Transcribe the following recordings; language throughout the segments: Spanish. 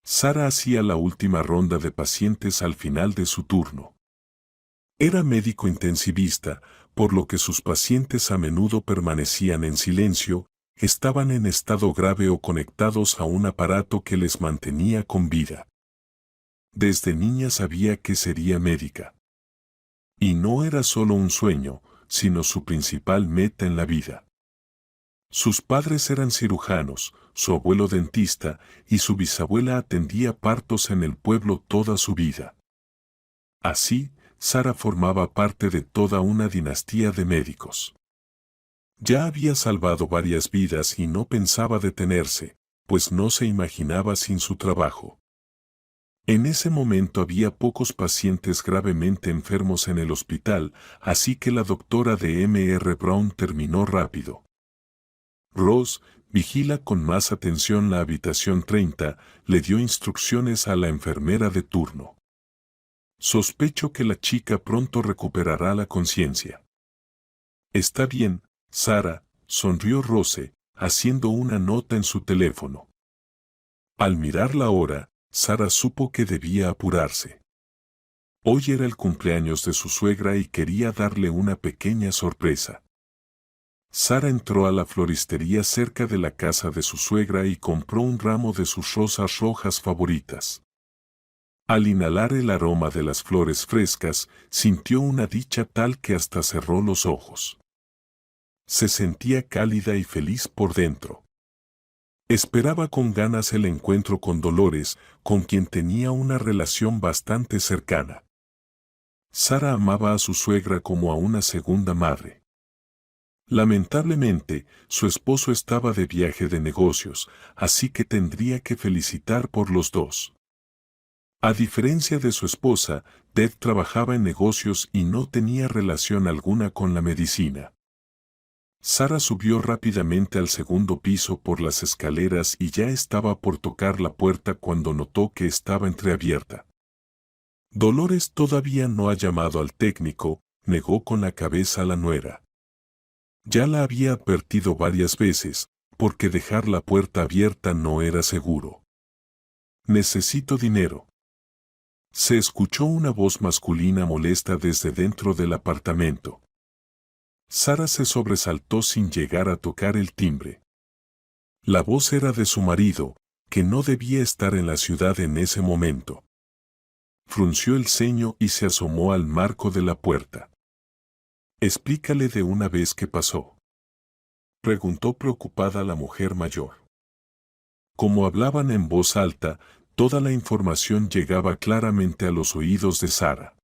Sara hacía la última ronda de pacientes al final de su turno. Era médico intensivista, por lo que sus pacientes a menudo permanecían en silencio, estaban en estado grave o conectados a un aparato que les mantenía con vida. Desde niña sabía que sería médica. Y no era solo un sueño, sino su principal meta en la vida. Sus padres eran cirujanos, su abuelo dentista y su bisabuela atendía partos en el pueblo toda su vida. Así, Sara formaba parte de toda una dinastía de médicos. Ya había salvado varias vidas y no pensaba detenerse, pues no se imaginaba sin su trabajo. En ese momento había pocos pacientes gravemente enfermos en el hospital, así que la doctora de M.R. Brown terminó rápido. Ross, vigila con más atención la habitación 30, le dio instrucciones a la enfermera de turno. Sospecho que la chica pronto recuperará la conciencia. Está bien, Sara, sonrió Rose, haciendo una nota en su teléfono. Al mirar la hora, Sara supo que debía apurarse. Hoy era el cumpleaños de su suegra y quería darle una pequeña sorpresa. Sara entró a la floristería cerca de la casa de su suegra y compró un ramo de sus rosas rojas favoritas. Al inhalar el aroma de las flores frescas, sintió una dicha tal que hasta cerró los ojos. Se sentía cálida y feliz por dentro. Esperaba con ganas el encuentro con Dolores, con quien tenía una relación bastante cercana. Sara amaba a su suegra como a una segunda madre. Lamentablemente, su esposo estaba de viaje de negocios, así que tendría que felicitar por los dos. A diferencia de su esposa, Ted trabajaba en negocios y no tenía relación alguna con la medicina. Sara subió rápidamente al segundo piso por las escaleras y ya estaba por tocar la puerta cuando notó que estaba entreabierta. Dolores todavía no ha llamado al técnico, negó con la cabeza la nuera. Ya la había advertido varias veces, porque dejar la puerta abierta no era seguro. Necesito dinero. Se escuchó una voz masculina molesta desde dentro del apartamento. Sara se sobresaltó sin llegar a tocar el timbre. La voz era de su marido, que no debía estar en la ciudad en ese momento. Frunció el ceño y se asomó al marco de la puerta. «Explícale de una vez qué pasó», preguntó preocupada la mujer mayor. Como hablaban en voz alta, toda la información llegaba claramente a los oídos de Sara.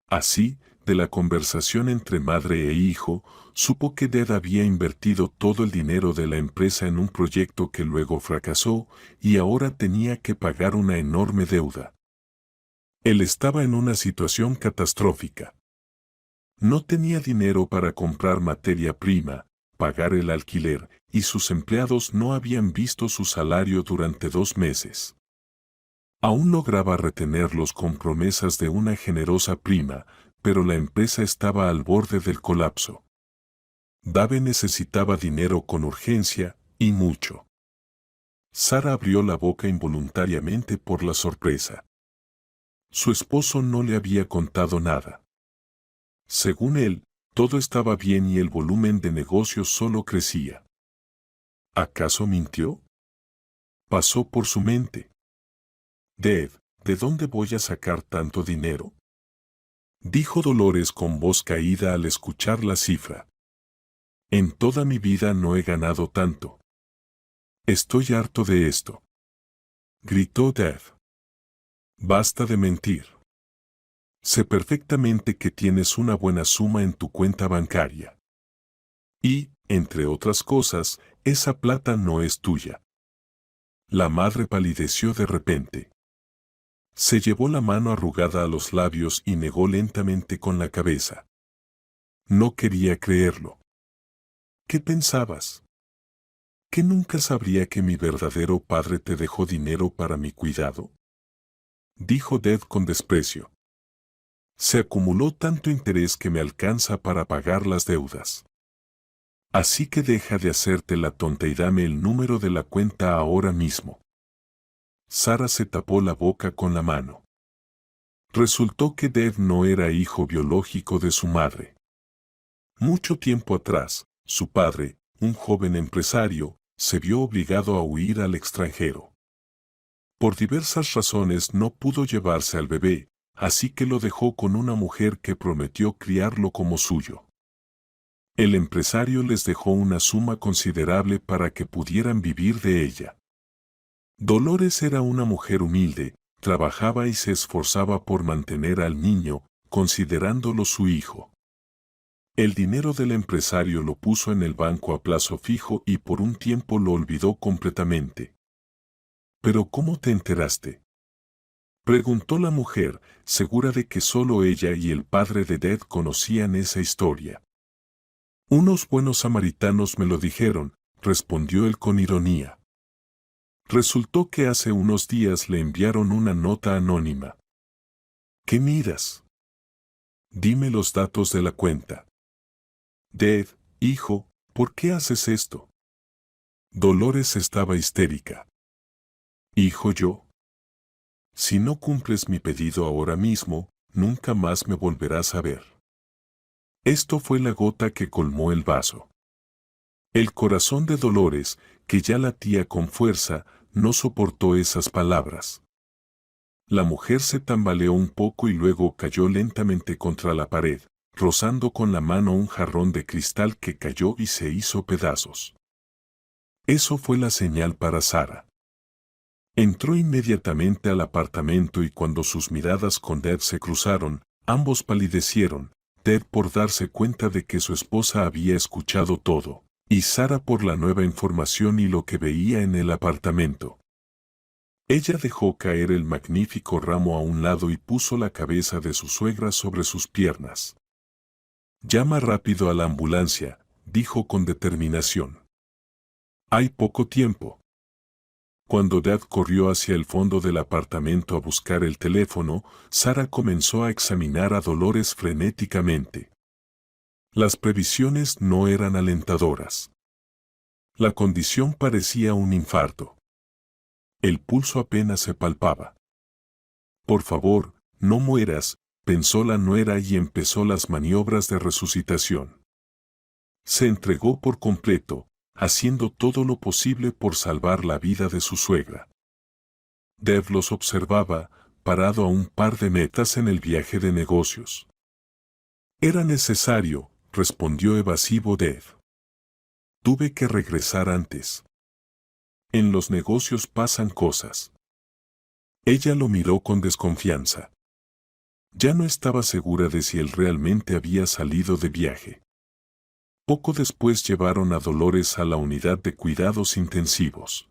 Así, de la conversación entre madre e hijo, supo que Ted había invertido todo el dinero de la empresa en un proyecto que luego fracasó y ahora tenía que pagar una enorme deuda. Él estaba en una situación catastrófica. No tenía dinero para comprar materia prima, pagar el alquiler, y sus empleados no habían visto su salario durante 2 meses. Aún lograba retenerlos con promesas de una generosa prima, pero la empresa estaba al borde del colapso. Dave necesitaba dinero con urgencia, y mucho. Sara abrió la boca involuntariamente por la sorpresa. Su esposo no le había contado nada. Según él, todo estaba bien y el volumen de negocios solo crecía. ¿Acaso mintió? Pasó por su mente. «Dave, ¿de dónde voy a sacar tanto dinero?», dijo Dolores con voz caída al escuchar la cifra. «En toda mi vida no he ganado tanto. Estoy harto de esto», gritó Dave. «Basta de mentir. Sé perfectamente que tienes una buena suma en tu cuenta bancaria. Y, entre otras cosas, esa plata no es tuya». La madre palideció de repente. Se llevó la mano arrugada a los labios y negó lentamente con la cabeza. No quería creerlo. ¿Qué pensabas? ¿Que nunca sabría que mi verdadero padre te dejó dinero para mi cuidado?, dijo Dave con desprecio. Se acumuló tanto interés que me alcanza para pagar las deudas. Así que deja de hacerte la tonta y dame el número de la cuenta ahora mismo. Sara se tapó la boca con la mano. Resultó que Dev no era hijo biológico de su madre. Mucho tiempo atrás, su padre, un joven empresario, se vio obligado a huir al extranjero. Por diversas razones no pudo llevarse al bebé, así que lo dejó con una mujer que prometió criarlo como suyo. El empresario les dejó una suma considerable para que pudieran vivir de ella. Dolores era una mujer humilde, trabajaba y se esforzaba por mantener al niño, considerándolo su hijo. El dinero del empresario lo puso en el banco a plazo fijo y por un tiempo lo olvidó completamente. ¿Pero cómo te enteraste?, preguntó la mujer, segura de que solo ella y el padre de Dev conocían esa historia. Unos buenos samaritanos me lo dijeron, respondió él con ironía. Resultó que hace unos días le enviaron una nota anónima. ¿Qué miras? Dime los datos de la cuenta. Dev, hijo, ¿por qué haces esto? Dolores estaba histérica. Hijo, yo. Si no cumples mi pedido ahora mismo, nunca más me volverás a ver. Esto fue la gota que colmó el vaso. El corazón de Dolores, que ya latía con fuerza, no soportó esas palabras. La mujer se tambaleó un poco y luego cayó lentamente contra la pared, rozando con la mano un jarrón de cristal que cayó y se hizo pedazos. Eso fue la señal para Sara. Entró inmediatamente al apartamento y cuando sus miradas con Dev se cruzaron, ambos palidecieron, Dev por darse cuenta de que su esposa había escuchado todo, y Sara por la nueva información y lo que veía en el apartamento. Ella dejó caer el magnífico ramo a un lado y puso la cabeza de su suegra sobre sus piernas. Llama rápido a la ambulancia, dijo con determinación. Hay poco tiempo. Cuando Dev corrió hacia el fondo del apartamento a buscar el teléfono, Sara comenzó a examinar a Dolores frenéticamente. Las previsiones no eran alentadoras. La condición parecía un infarto. El pulso apenas se palpaba. Por favor, no mueras, pensó la nuera y empezó las maniobras de resucitación. Se entregó por completo, haciendo todo lo posible por salvar la vida de su suegra. Dev los observaba, parado a un par de metros en el viaje de negocios. Era necesario, respondió evasivo Dev. Tuve que regresar antes. En los negocios pasan cosas. Ella lo miró con desconfianza. Ya no estaba segura de si él realmente había salido de viaje. Poco después llevaron a Dolores a la unidad de cuidados intensivos.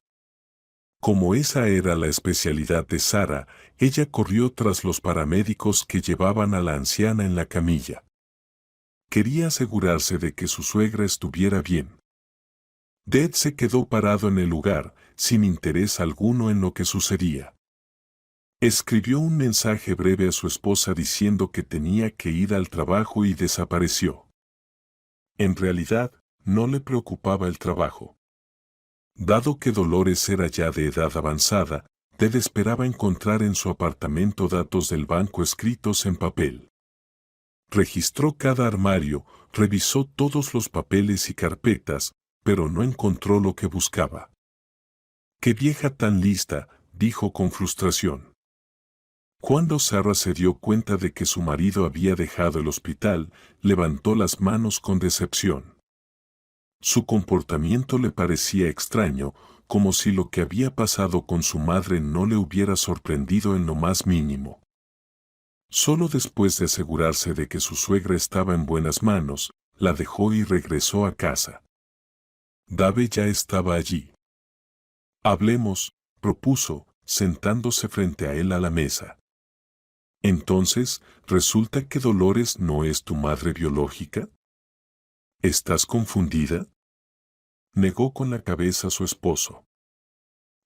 Como esa era la especialidad de Sara, ella corrió tras los paramédicos que llevaban a la anciana en la camilla. Quería asegurarse de que su suegra estuviera bien. Dev se quedó parado en el lugar, sin interés alguno en lo que sucedía. Escribió un mensaje breve a su esposa diciendo que tenía que ir al trabajo y desapareció. En realidad, no le preocupaba el trabajo. Dado que Dolores era ya de edad avanzada, Dev esperaba encontrar en su apartamento datos del banco escritos en papel. Registró cada armario, revisó todos los papeles y carpetas, pero no encontró lo que buscaba. ¡Qué vieja tan lista!, dijo con frustración. Cuando Sara se dio cuenta de que su marido había dejado el hospital, levantó las manos con decepción. Su comportamiento le parecía extraño, como si lo que había pasado con su madre no le hubiera sorprendido en lo más mínimo. Solo después de asegurarse de que su suegra estaba en buenas manos, la dejó y regresó a casa. Dave ya estaba allí. Hablemos, propuso, sentándose frente a él a la mesa. Entonces, ¿resulta que Dolores no es tu madre biológica? ¿Estás confundida?, negó con la cabeza su esposo.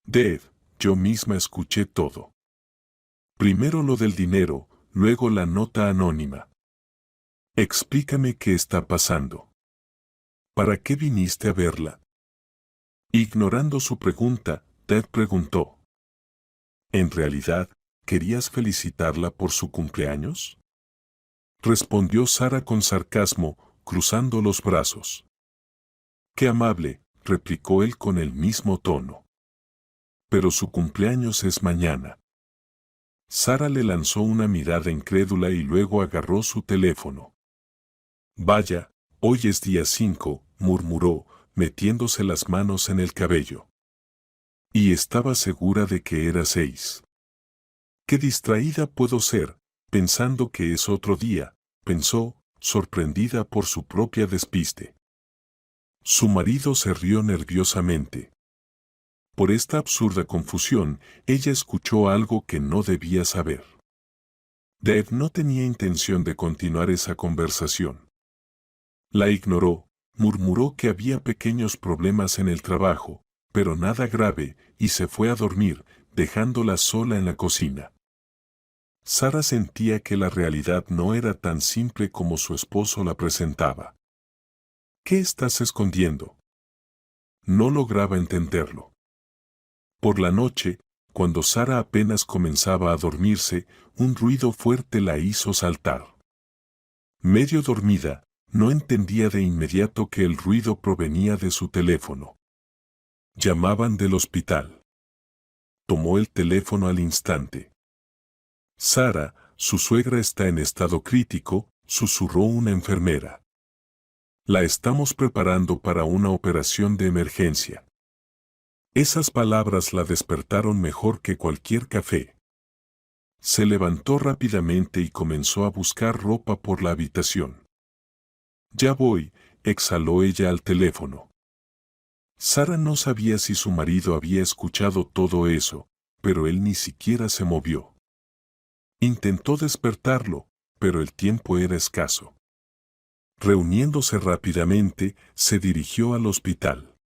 Dev, yo misma escuché todo. Primero lo del dinero, luego la nota anónima. Explícame qué está pasando. ¿Para qué viniste a verla? Ignorando su pregunta, Dev preguntó. ¿En realidad, querías felicitarla por su cumpleaños? Respondió Sara con sarcasmo, cruzando los brazos. Qué amable, replicó él con el mismo tono. Pero su cumpleaños es mañana. Sara le lanzó una mirada incrédula y luego agarró su teléfono. Vaya, hoy es día 5, murmuró, metiéndose las manos en el cabello. Y estaba segura de que era 6. Qué distraída puedo ser, pensando que es otro día, pensó, sorprendida por su propia despiste. Su marido se rió nerviosamente. Por esta absurda confusión, ella escuchó algo que no debía saber. Dave no tenía intención de continuar esa conversación. La ignoró, murmuró que había pequeños problemas en el trabajo, pero nada grave, y se fue a dormir, dejándola sola en la cocina. Sara sentía que la realidad no era tan simple como su esposo la presentaba. ¿Qué estás escondiendo? No lograba entenderlo. Por la noche, cuando Sara apenas comenzaba a dormirse, un ruido fuerte la hizo saltar. Medio dormida, no entendía de inmediato que el ruido provenía de su teléfono. Llamaban del hospital. Tomó el teléfono al instante. Sara, su suegra está en estado crítico, susurró una enfermera. La estamos preparando para una operación de emergencia. Esas palabras la despertaron mejor que cualquier café. Se levantó rápidamente y comenzó a buscar ropa por la habitación. Ya voy, exhaló ella al teléfono. Sara no sabía si su marido había escuchado todo eso, pero él ni siquiera se movió. Intentó despertarlo, pero el tiempo era escaso. Reuniéndose rápidamente, se dirigió al hospital.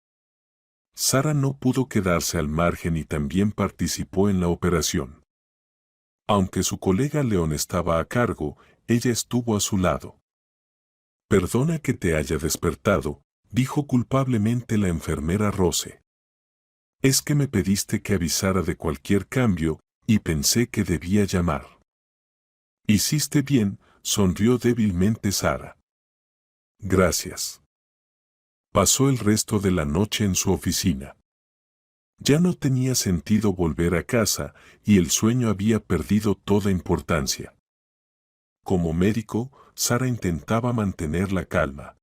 Sara no pudo quedarse al margen y también participó en la operación. Aunque su colega León estaba a cargo, ella estuvo a su lado. Perdona que te haya despertado, dijo culpablemente la enfermera Rose. Es que me pediste que avisara de cualquier cambio, y pensé que debía llamar. Hiciste bien, sonrió débilmente Sara. Gracias. Pasó el resto de la noche en su oficina. Ya no tenía sentido volver a casa, y el sueño había perdido toda importancia. Como médico, Sara intentaba mantener la calma.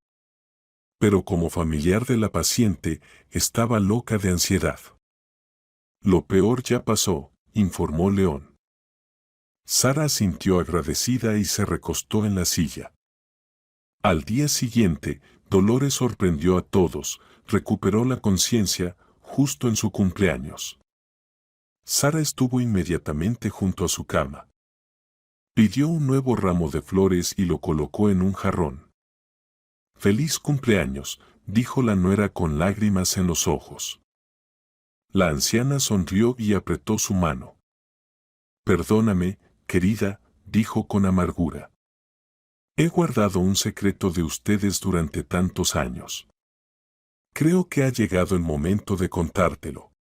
Pero como familiar de la paciente, estaba loca de ansiedad. Lo peor ya pasó, informó León. Sara sintió agradecida y se recostó en la silla. Al día siguiente, Dolores sorprendió a todos, recuperó la conciencia, justo en su cumpleaños. Sara estuvo inmediatamente junto a su cama. Pidió un nuevo ramo de flores y lo colocó en un jarrón. «Feliz cumpleaños», dijo la nuera con lágrimas en los ojos. La anciana sonrió y apretó su mano. «Perdóname, querida», dijo con amargura. «He guardado un secreto de ustedes durante tantos años. Creo que ha llegado el momento de contártelo».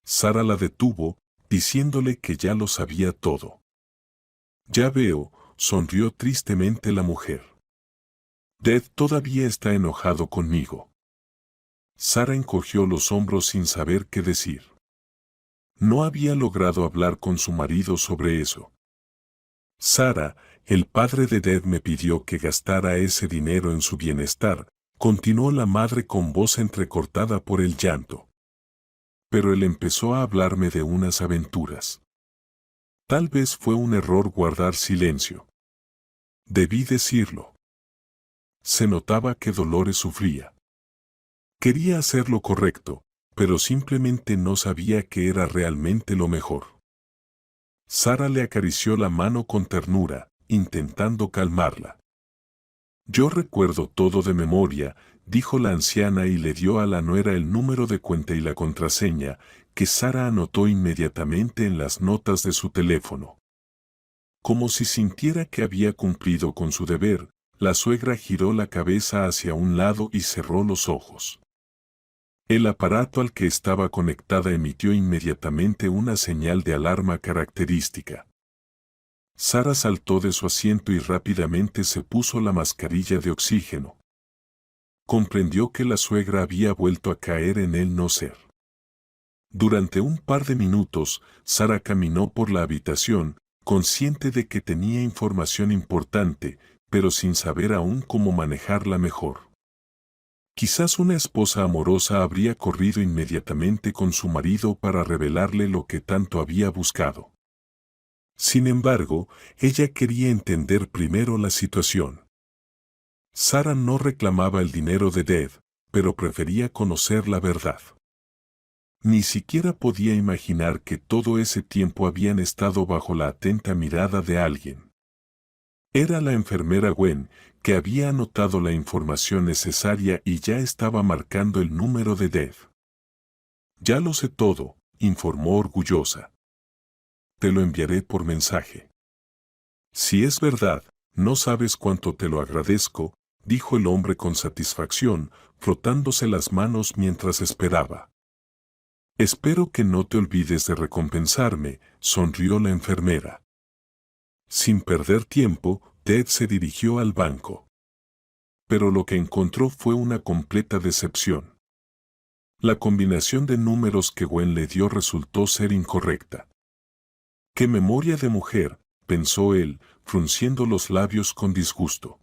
Sara la detuvo, diciéndole que ya lo sabía todo. «Ya veo», sonrió tristemente la mujer. «Dad todavía está enojado conmigo». Sara encogió los hombros sin saber qué decir. No había logrado hablar con su marido sobre eso. «Sara, el padre de Dad me pidió que gastara ese dinero en su bienestar», continuó la madre con voz entrecortada por el llanto. «Pero él empezó a hablarme de unas aventuras. Tal vez fue un error guardar silencio. Debí decirlo». Se notaba que Dolores sufría. Quería hacer lo correcto, pero simplemente no sabía que era realmente lo mejor. Sara le acarició la mano con ternura, intentando calmarla. «Yo recuerdo todo de memoria», dijo la anciana y le dio a la nuera el número de cuenta y la contraseña, que Sara anotó inmediatamente en las notas de su teléfono. Como si sintiera que había cumplido con su deber, la suegra giró la cabeza hacia un lado y cerró los ojos. El aparato al que estaba conectada emitió inmediatamente una señal de alarma característica. Sara saltó de su asiento y rápidamente se puso la mascarilla de oxígeno. Comprendió que la suegra había vuelto a caer en el no ser. Durante un par de minutos, Sara caminó por la habitación, consciente de que tenía información importante, pero sin saber aún cómo manejarla mejor. Quizás una esposa amorosa habría corrido inmediatamente con su marido para revelarle lo que tanto había buscado. Sin embargo, ella quería entender primero la situación. Sara no reclamaba el dinero de Dev, pero prefería conocer la verdad. Ni siquiera podía imaginar que todo ese tiempo habían estado bajo la atenta mirada de alguien. Era la enfermera Gwen, que había anotado la información necesaria y ya estaba marcando el número de Dev. Ya lo sé todo, informó orgullosa. Te lo enviaré por mensaje. Si es verdad, no sabes cuánto te lo agradezco, dijo el hombre con satisfacción, frotándose las manos mientras esperaba. Espero que no te olvides de recompensarme, sonrió la enfermera. Sin perder tiempo, Ted se dirigió al banco. Pero lo que encontró fue una completa decepción. La combinación de números que Gwen le dio resultó ser incorrecta. ¡Qué memoria de mujer!, pensó él, frunciendo los labios con disgusto.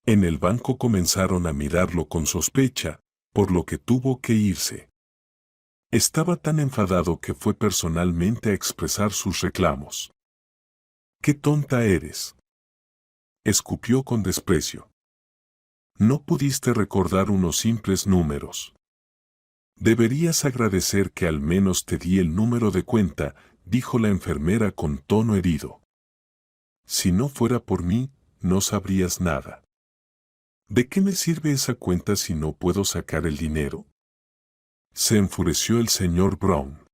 En el banco comenzaron a mirarlo con sospecha, por lo que tuvo que irse. Estaba tan enfadado que fue personalmente a expresar sus reclamos. ¡Qué tonta eres!, escupió con desprecio. No pudiste recordar unos simples números. Deberías agradecer que al menos te di el número de cuenta, dijo la enfermera con tono herido. Si no fuera por mí, no sabrías nada. ¿De qué me sirve esa cuenta si no puedo sacar el dinero? Se enfureció el señor Brown.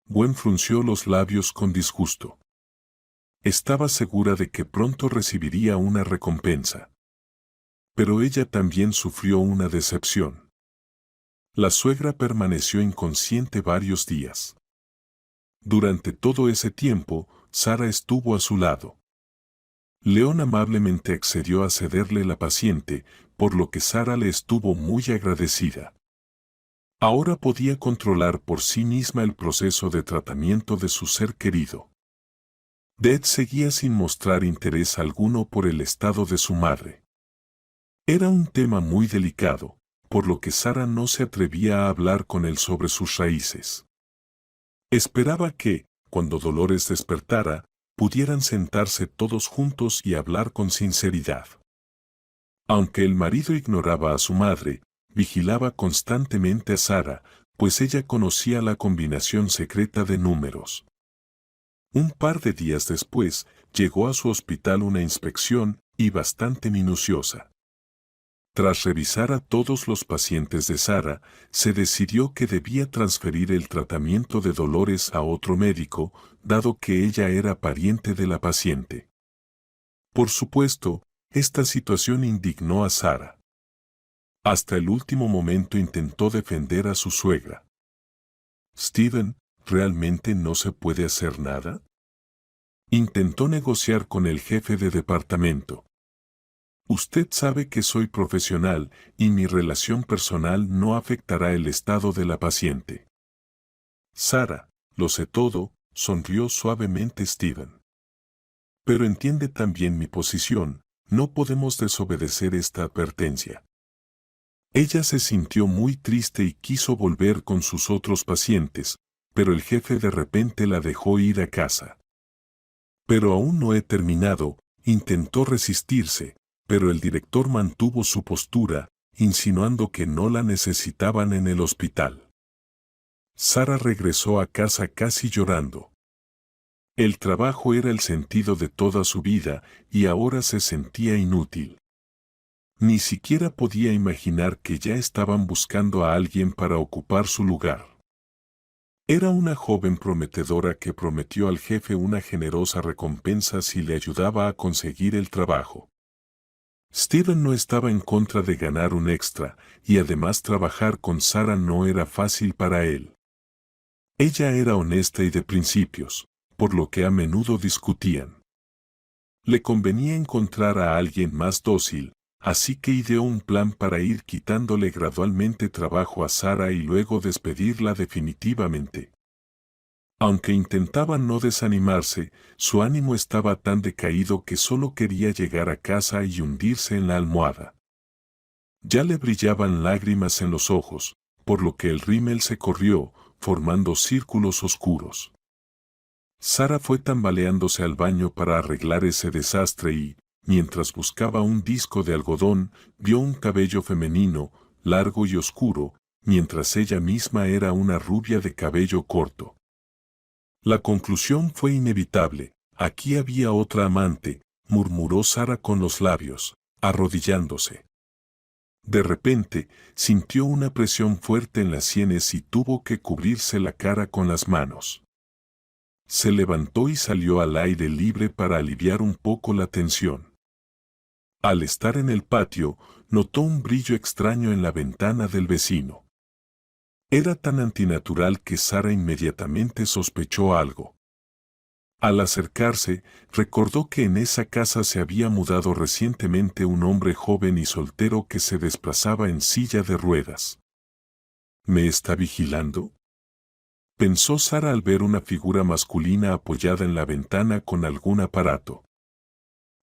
Gwen frunció los labios con disgusto. Estaba segura de que pronto recibiría una recompensa. Pero ella también sufrió una decepción. La suegra permaneció inconsciente varios días. Durante todo ese tiempo, Sara estuvo a su lado. León amablemente accedió a cederle la paciente, por lo que Sara le estuvo muy agradecida. Ahora podía controlar por sí misma el proceso de tratamiento de su ser querido. Dev seguía sin mostrar interés alguno por el estado de su madre. Era un tema muy delicado, por lo que Sara no se atrevía a hablar con él sobre sus raíces. Esperaba que, cuando Dolores despertara, pudieran sentarse todos juntos y hablar con sinceridad. Aunque el marido ignoraba a su madre, vigilaba constantemente a Sara, pues ella conocía la combinación secreta de números. Un par de días después, llegó a su hospital una inspección, y bastante minuciosa. Tras revisar a todos los pacientes de Sara, se decidió que debía transferir el tratamiento de Dolores a otro médico, dado que ella era pariente de la paciente. Por supuesto, esta situación indignó a Sara. Hasta el último momento intentó defender a su suegra. «Steven, ¿realmente no se puede hacer nada?», intentó negociar con el jefe de departamento. «Usted sabe que soy profesional y mi relación personal no afectará el estado de la paciente». «Sara, lo sé todo», sonrió suavemente Steven. «Pero entiende también mi posición, no podemos desobedecer esta advertencia». Ella se sintió muy triste y quiso volver con sus otros pacientes, pero el jefe de repente la dejó ir a casa. «Pero aún no he terminado», intentó resistirse, pero el director mantuvo su postura, insinuando que no la necesitaban en el hospital. Sara regresó a casa casi llorando. El trabajo era el sentido de toda su vida y ahora se sentía inútil. Ni siquiera podía imaginar que ya estaban buscando a alguien para ocupar su lugar. Era una joven prometedora que prometió al jefe una generosa recompensa si le ayudaba a conseguir el trabajo. Steven no estaba en contra de ganar un extra, y además trabajar con Sara no era fácil para él. Ella era honesta y de principios, por lo que a menudo discutían. Le convenía encontrar a alguien más dócil, así que ideó un plan para ir quitándole gradualmente trabajo a Sara y luego despedirla definitivamente. Aunque intentaba no desanimarse, su ánimo estaba tan decaído que solo quería llegar a casa y hundirse en la almohada. Ya le brillaban lágrimas en los ojos, por lo que el rímel se corrió, formando círculos oscuros. Sara fue tambaleándose al baño para arreglar ese desastre y, mientras buscaba un disco de algodón, vio un cabello femenino, largo y oscuro, mientras ella misma era una rubia de cabello corto. La conclusión fue inevitable. Aquí había otra amante, murmuró Sara con los labios, arrodillándose. De repente, sintió una presión fuerte en las sienes y tuvo que cubrirse la cara con las manos. Se levantó y salió al aire libre para aliviar un poco la tensión. Al estar en el patio, notó un brillo extraño en la ventana del vecino. Era tan antinatural que Sara inmediatamente sospechó algo. Al acercarse, recordó que en esa casa se había mudado recientemente un hombre joven y soltero que se desplazaba en silla de ruedas. ¿Me está vigilando?, pensó Sara al ver una figura masculina apoyada en la ventana con algún aparato.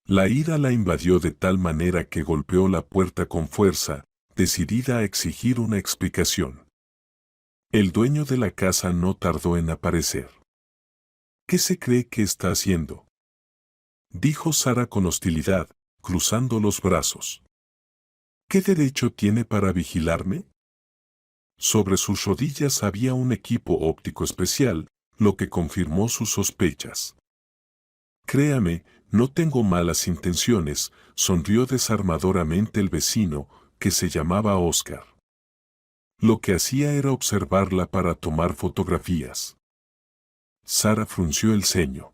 La ira la invadió de tal manera que golpeó la puerta con fuerza, decidida a exigir una explicación. El dueño de la casa no tardó en aparecer. ¿Qué se cree que está haciendo?, dijo Sara con hostilidad, cruzando los brazos. ¿Qué derecho tiene para vigilarme? Sobre sus rodillas había un equipo óptico especial, lo que confirmó sus sospechas. Créame, no tengo malas intenciones, sonrió desarmadoramente el vecino, que se llamaba Oscar. Lo que hacía era observarla para tomar fotografías. Sara frunció el ceño.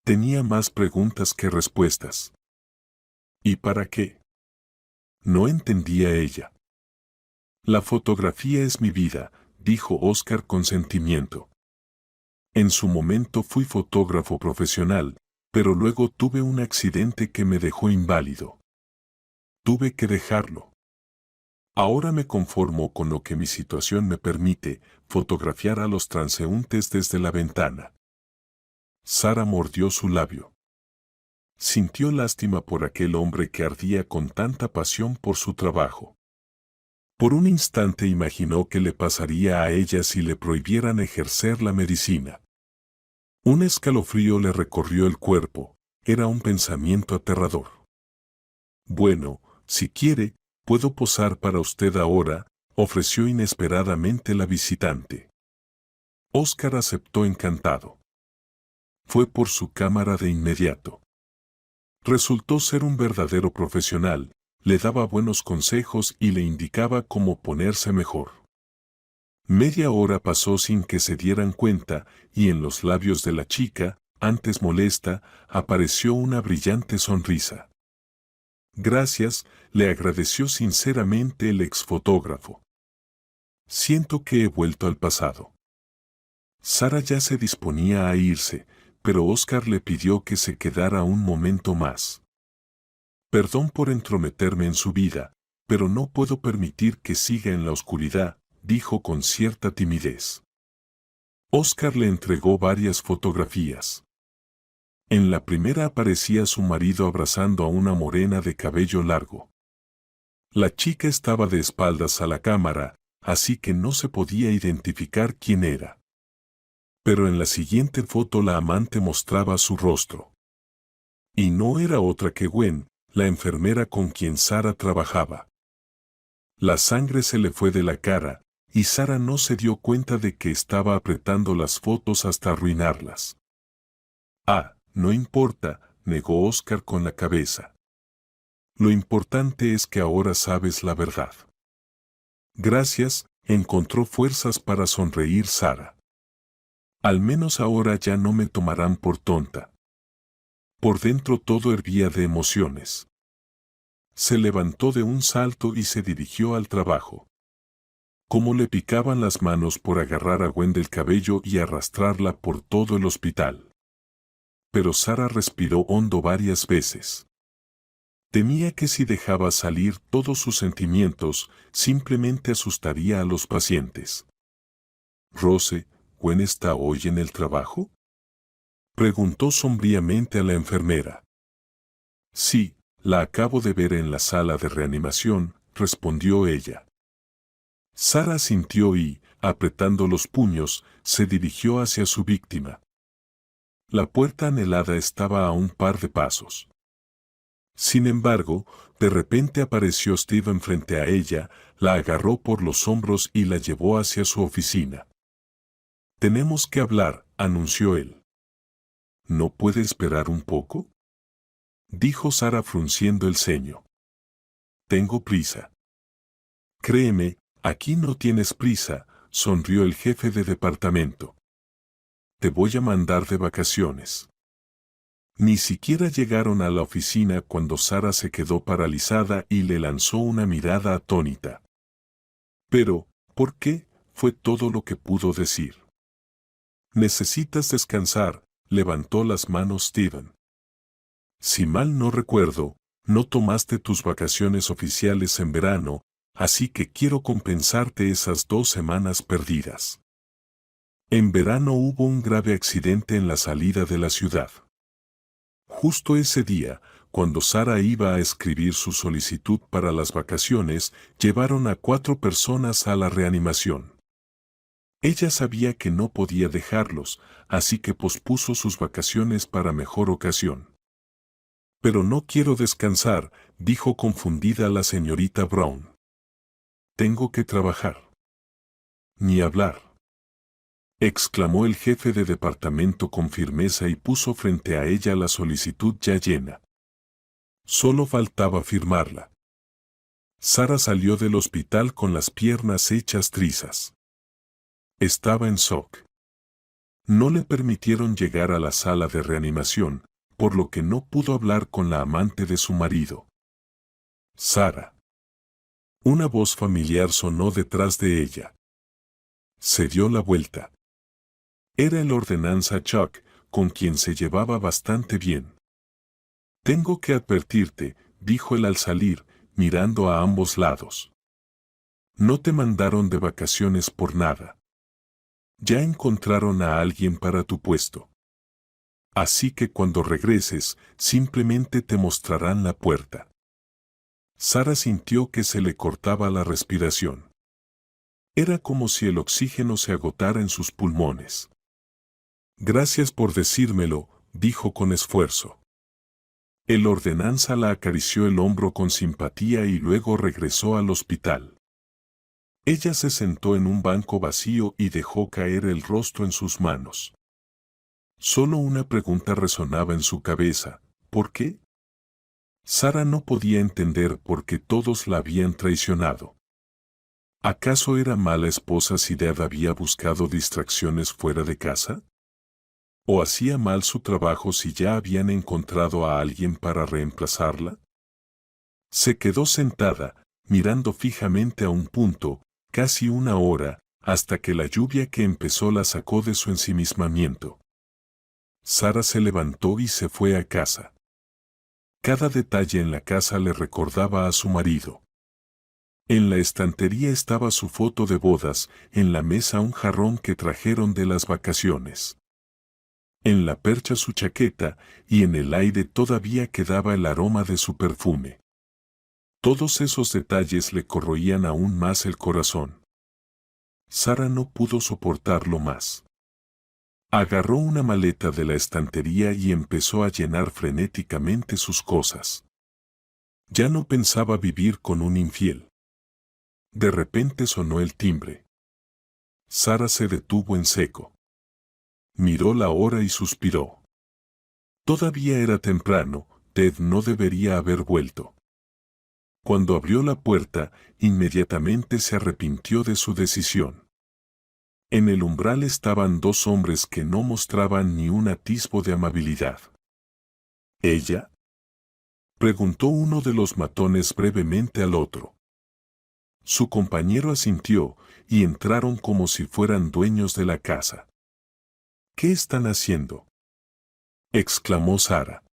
Tenía más preguntas que respuestas. ¿Y para qué?, no entendía ella. La fotografía es mi vida, dijo Oscar con sentimiento. En su momento fui fotógrafo profesional, pero luego tuve un accidente que me dejó inválido. Tuve que dejarlo. Ahora me conformo con lo que mi situación me permite, fotografiar a los transeúntes desde la ventana. Sara mordió su labio. Sintió lástima por aquel hombre que ardía con tanta pasión por su trabajo. Por un instante imaginó qué le pasaría a ella si le prohibieran ejercer la medicina. Un escalofrío le recorrió el cuerpo, era un pensamiento aterrador. Bueno, si quiere, puedo posar para usted ahora, ofreció inesperadamente la visitante. Oscar aceptó encantado. Fue por su cámara de inmediato. Resultó ser un verdadero profesional, le daba buenos consejos y le indicaba cómo ponerse mejor. Media hora pasó sin que se dieran cuenta, y en los labios de la chica, antes molesta, apareció una brillante sonrisa. Gracias, le agradeció sinceramente el exfotógrafo. Siento que he vuelto al pasado. Sara ya se disponía a irse, pero Oscar le pidió que se quedara un momento más. Perdón por entrometerme en su vida, pero no puedo permitir que siga en la oscuridad, dijo con cierta timidez. Oscar le entregó varias fotografías. En la primera aparecía su marido abrazando a una morena de cabello largo. La chica estaba de espaldas a la cámara, así que no se podía identificar quién era. Pero en la siguiente foto la amante mostraba su rostro. Y no era otra que Gwen, la enfermera con quien Sara trabajaba. La sangre se le fue de la cara, y Sara no se dio cuenta de que estaba apretando las fotos hasta arruinarlas. Ah, no importa, negó Oscar con la cabeza. Lo importante es que ahora sabes la verdad. Gracias, encontró fuerzas para sonreír Sara. Al menos ahora ya no me tomarán por tonta. Por dentro todo hervía de emociones. Se levantó de un salto y se dirigió al trabajo. Cómo le picaban las manos por agarrar a Gwen del cabello y arrastrarla por todo el hospital. Pero Sara respiró hondo varias veces. Temía que si dejaba salir todos sus sentimientos, simplemente asustaría a los pacientes. «Rose, ¿Gwen está hoy en el trabajo?», preguntó sombríamente a la enfermera. «Sí, la acabo de ver en la sala de reanimación», respondió ella. Sara asintió y, apretando los puños, se dirigió hacia su víctima. La puerta anhelada estaba a un par de pasos. Sin embargo, de repente apareció Steven frente a ella, la agarró por los hombros y la llevó hacia su oficina. «Tenemos que hablar», anunció él. «¿No puede esperar un poco?», dijo Sara frunciendo el ceño. «Tengo prisa». «Créeme, aquí no tienes prisa», sonrió el jefe de departamento. «Te voy a mandar de vacaciones». Ni siquiera llegaron a la oficina cuando Sara se quedó paralizada y le lanzó una mirada atónita. «Pero, ¿por qué?», fue todo lo que pudo decir. «Necesitas descansar», levantó las manos Steven. «Si mal no recuerdo, no tomaste tus vacaciones oficiales en verano, así que quiero compensarte esas 2 semanas perdidas». En verano hubo un grave accidente en la salida de la ciudad. Justo ese día, cuando Sara iba a escribir su solicitud para las vacaciones, llevaron a 4 personas a la reanimación. Ella sabía que no podía dejarlos, así que pospuso sus vacaciones para mejor ocasión. «Pero no quiero descansar», dijo confundida la señorita Brown. «Tengo que trabajar». «Ni hablar», exclamó el jefe de departamento con firmeza y puso frente a ella la solicitud ya llena. Solo faltaba firmarla. Sara salió del hospital con las piernas hechas trizas. Estaba en shock. No le permitieron llegar a la sala de reanimación, por lo que no pudo hablar con la amante de su marido. «Sara». Una voz familiar sonó detrás de ella. Se dio la vuelta. Era el ordenanza Chuck, con quien se llevaba bastante bien. «Tengo que advertirte», dijo él al salir, mirando a ambos lados. «No te mandaron de vacaciones por nada. Ya encontraron a alguien para tu puesto. Así que cuando regreses, simplemente te mostrarán la puerta». Sara sintió que se le cortaba la respiración. Era como si el oxígeno se agotara en sus pulmones. «Gracias por decírmelo», dijo con esfuerzo. El ordenanza la acarició el hombro con simpatía y luego regresó al hospital. Ella se sentó en un banco vacío y dejó caer el rostro en sus manos. Solo una pregunta resonaba en su cabeza: ¿por qué? Sara no podía entender por qué todos la habían traicionado. ¿Acaso era mala esposa si Dad había buscado distracciones fuera de casa? ¿O hacía mal su trabajo si ya habían encontrado a alguien para reemplazarla? Se quedó sentada, mirando fijamente a un punto, casi 1 hora, hasta que la lluvia que empezó la sacó de su ensimismamiento. Sara se levantó y se fue a casa. Cada detalle en la casa le recordaba a su marido. En la estantería estaba su foto de bodas, en la mesa un jarrón que trajeron de las vacaciones. En la percha su chaqueta, y en el aire todavía quedaba el aroma de su perfume. Todos esos detalles le corroían aún más el corazón. Sara no pudo soportarlo más. Agarró una maleta de la estantería y empezó a llenar frenéticamente sus cosas. Ya no pensaba vivir con un infiel. De repente sonó el timbre. Sara se detuvo en seco. Miró la hora y suspiró. Todavía era temprano, Ted no debería haber vuelto. Cuando abrió la puerta, inmediatamente se arrepintió de su decisión. En el umbral estaban 2 hombres que no mostraban ni un atisbo de amabilidad. ¿Ella? Preguntó uno de los matones brevemente al otro. Su compañero asintió y entraron como si fueran dueños de la casa. ¿Qué están haciendo?, exclamó Sara.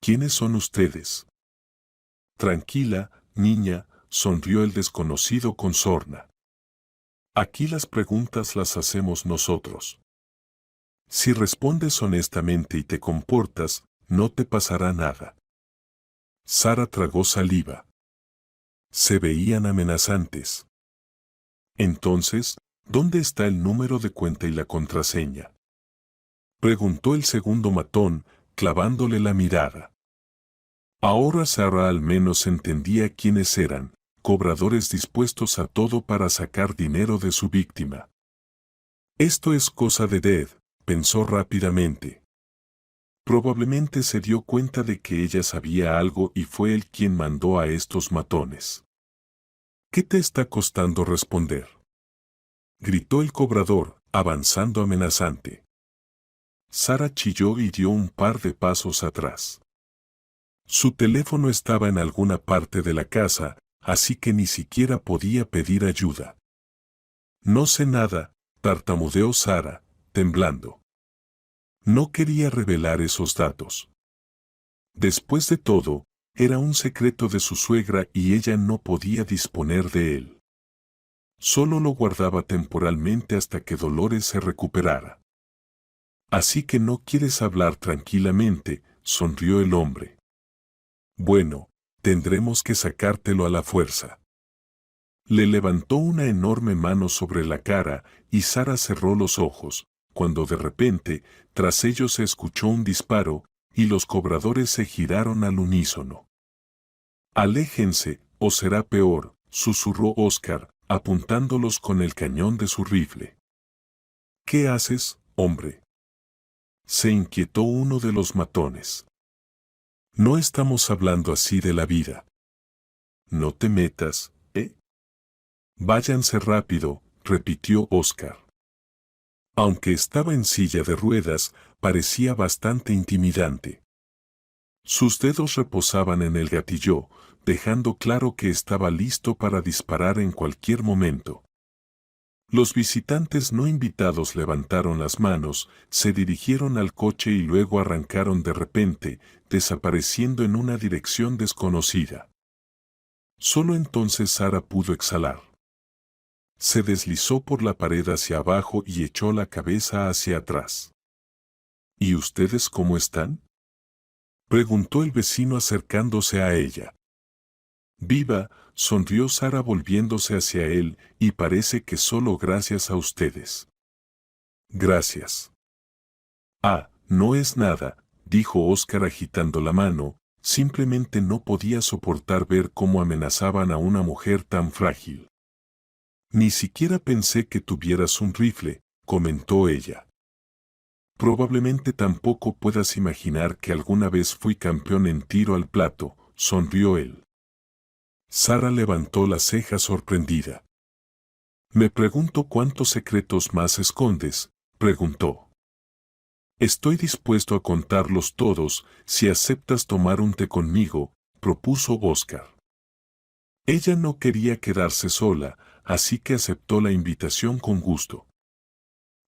¿Quiénes son ustedes? Tranquila, niña, sonrió el desconocido con sorna. Aquí las preguntas las hacemos nosotros. Si respondes honestamente y te comportas, no te pasará nada. Sara tragó saliva. Se veían amenazantes. Entonces, ¿dónde está el número de cuenta y la contraseña?, preguntó el segundo matón, clavándole la mirada. Ahora Sara al menos entendía quiénes eran, cobradores dispuestos a todo para sacar dinero de su víctima. Esto es cosa de Dead, pensó rápidamente. Probablemente se dio cuenta de que ella sabía algo y fue él quien mandó a estos matones. ¿Qué te está costando responder?, gritó el cobrador, avanzando amenazante. Sara chilló y dio un par de pasos atrás. Su teléfono estaba en alguna parte de la casa, así que ni siquiera podía pedir ayuda. No sé nada, tartamudeó Sara, temblando. No quería revelar esos datos. Después de todo, era un secreto de su suegra y ella no podía disponer de él. Solo lo guardaba temporalmente hasta que Dolores se recuperara. Así que no quieres hablar tranquilamente, sonrió el hombre. Bueno, tendremos que sacártelo a la fuerza. Le levantó una enorme mano sobre la cara y Sara cerró los ojos, cuando de repente, tras ellos se escuchó un disparo, y los cobradores se giraron al unísono. Aléjense, o será peor, susurró Oscar, apuntándolos con el cañón de su rifle. ¿Qué haces, hombre?, se inquietó uno de los matones. No estamos hablando así de la vida. No te metas, ¿eh? Váyanse rápido, repitió Oscar. Aunque estaba en silla de ruedas, parecía bastante intimidante. Sus dedos reposaban en el gatillo, dejando claro que estaba listo para disparar en cualquier momento. Los visitantes no invitados levantaron las manos, se dirigieron al coche y luego arrancaron de repente, desapareciendo en una dirección desconocida. Solo entonces Sara pudo exhalar. Se deslizó por la pared hacia abajo y echó la cabeza hacia atrás. ¿Y ustedes cómo están?, preguntó el vecino acercándose a ella. Viva, sonrió Sara volviéndose hacia él, y parece que solo gracias a ustedes. Gracias. Ah, no es nada, dijo Oscar agitando la mano, simplemente no podía soportar ver cómo amenazaban a una mujer tan frágil. Ni siquiera pensé que tuvieras un rifle, comentó ella. Probablemente tampoco puedas imaginar que alguna vez fui campeón en tiro al plato, sonrió él. Sara levantó la ceja sorprendida. Me pregunto cuántos secretos más escondes, preguntó. Estoy dispuesto a contarlos todos si aceptas tomar un té conmigo, propuso Oscar. Ella no quería quedarse sola, así que aceptó la invitación con gusto.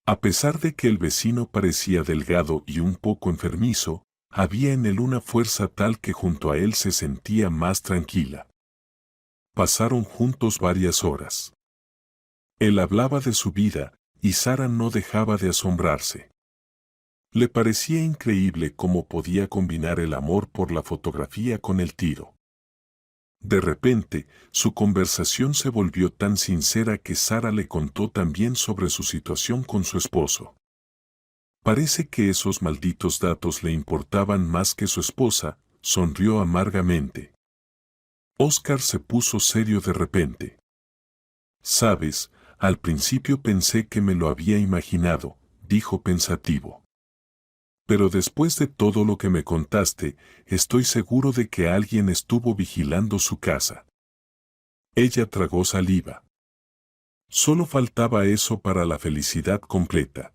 A pesar de que el vecino parecía delgado y un poco enfermizo, había en él una fuerza tal que junto a él se sentía más tranquila. Pasaron juntos varias horas. Él hablaba de su vida, y Sara no dejaba de asombrarse. Le parecía increíble cómo podía combinar el amor por la fotografía con el tiro. De repente, su conversación se volvió tan sincera que Sara le contó también sobre su situación con su esposo. Parece que esos malditos datos le importaban más que su esposa, sonrió amargamente. Oscar se puso serio de repente. Sabes, al principio pensé que me lo había imaginado, dijo pensativo. Pero después de todo lo que me contaste, estoy seguro de que alguien estuvo vigilando su casa. Ella tragó saliva. Solo faltaba eso para la felicidad completa.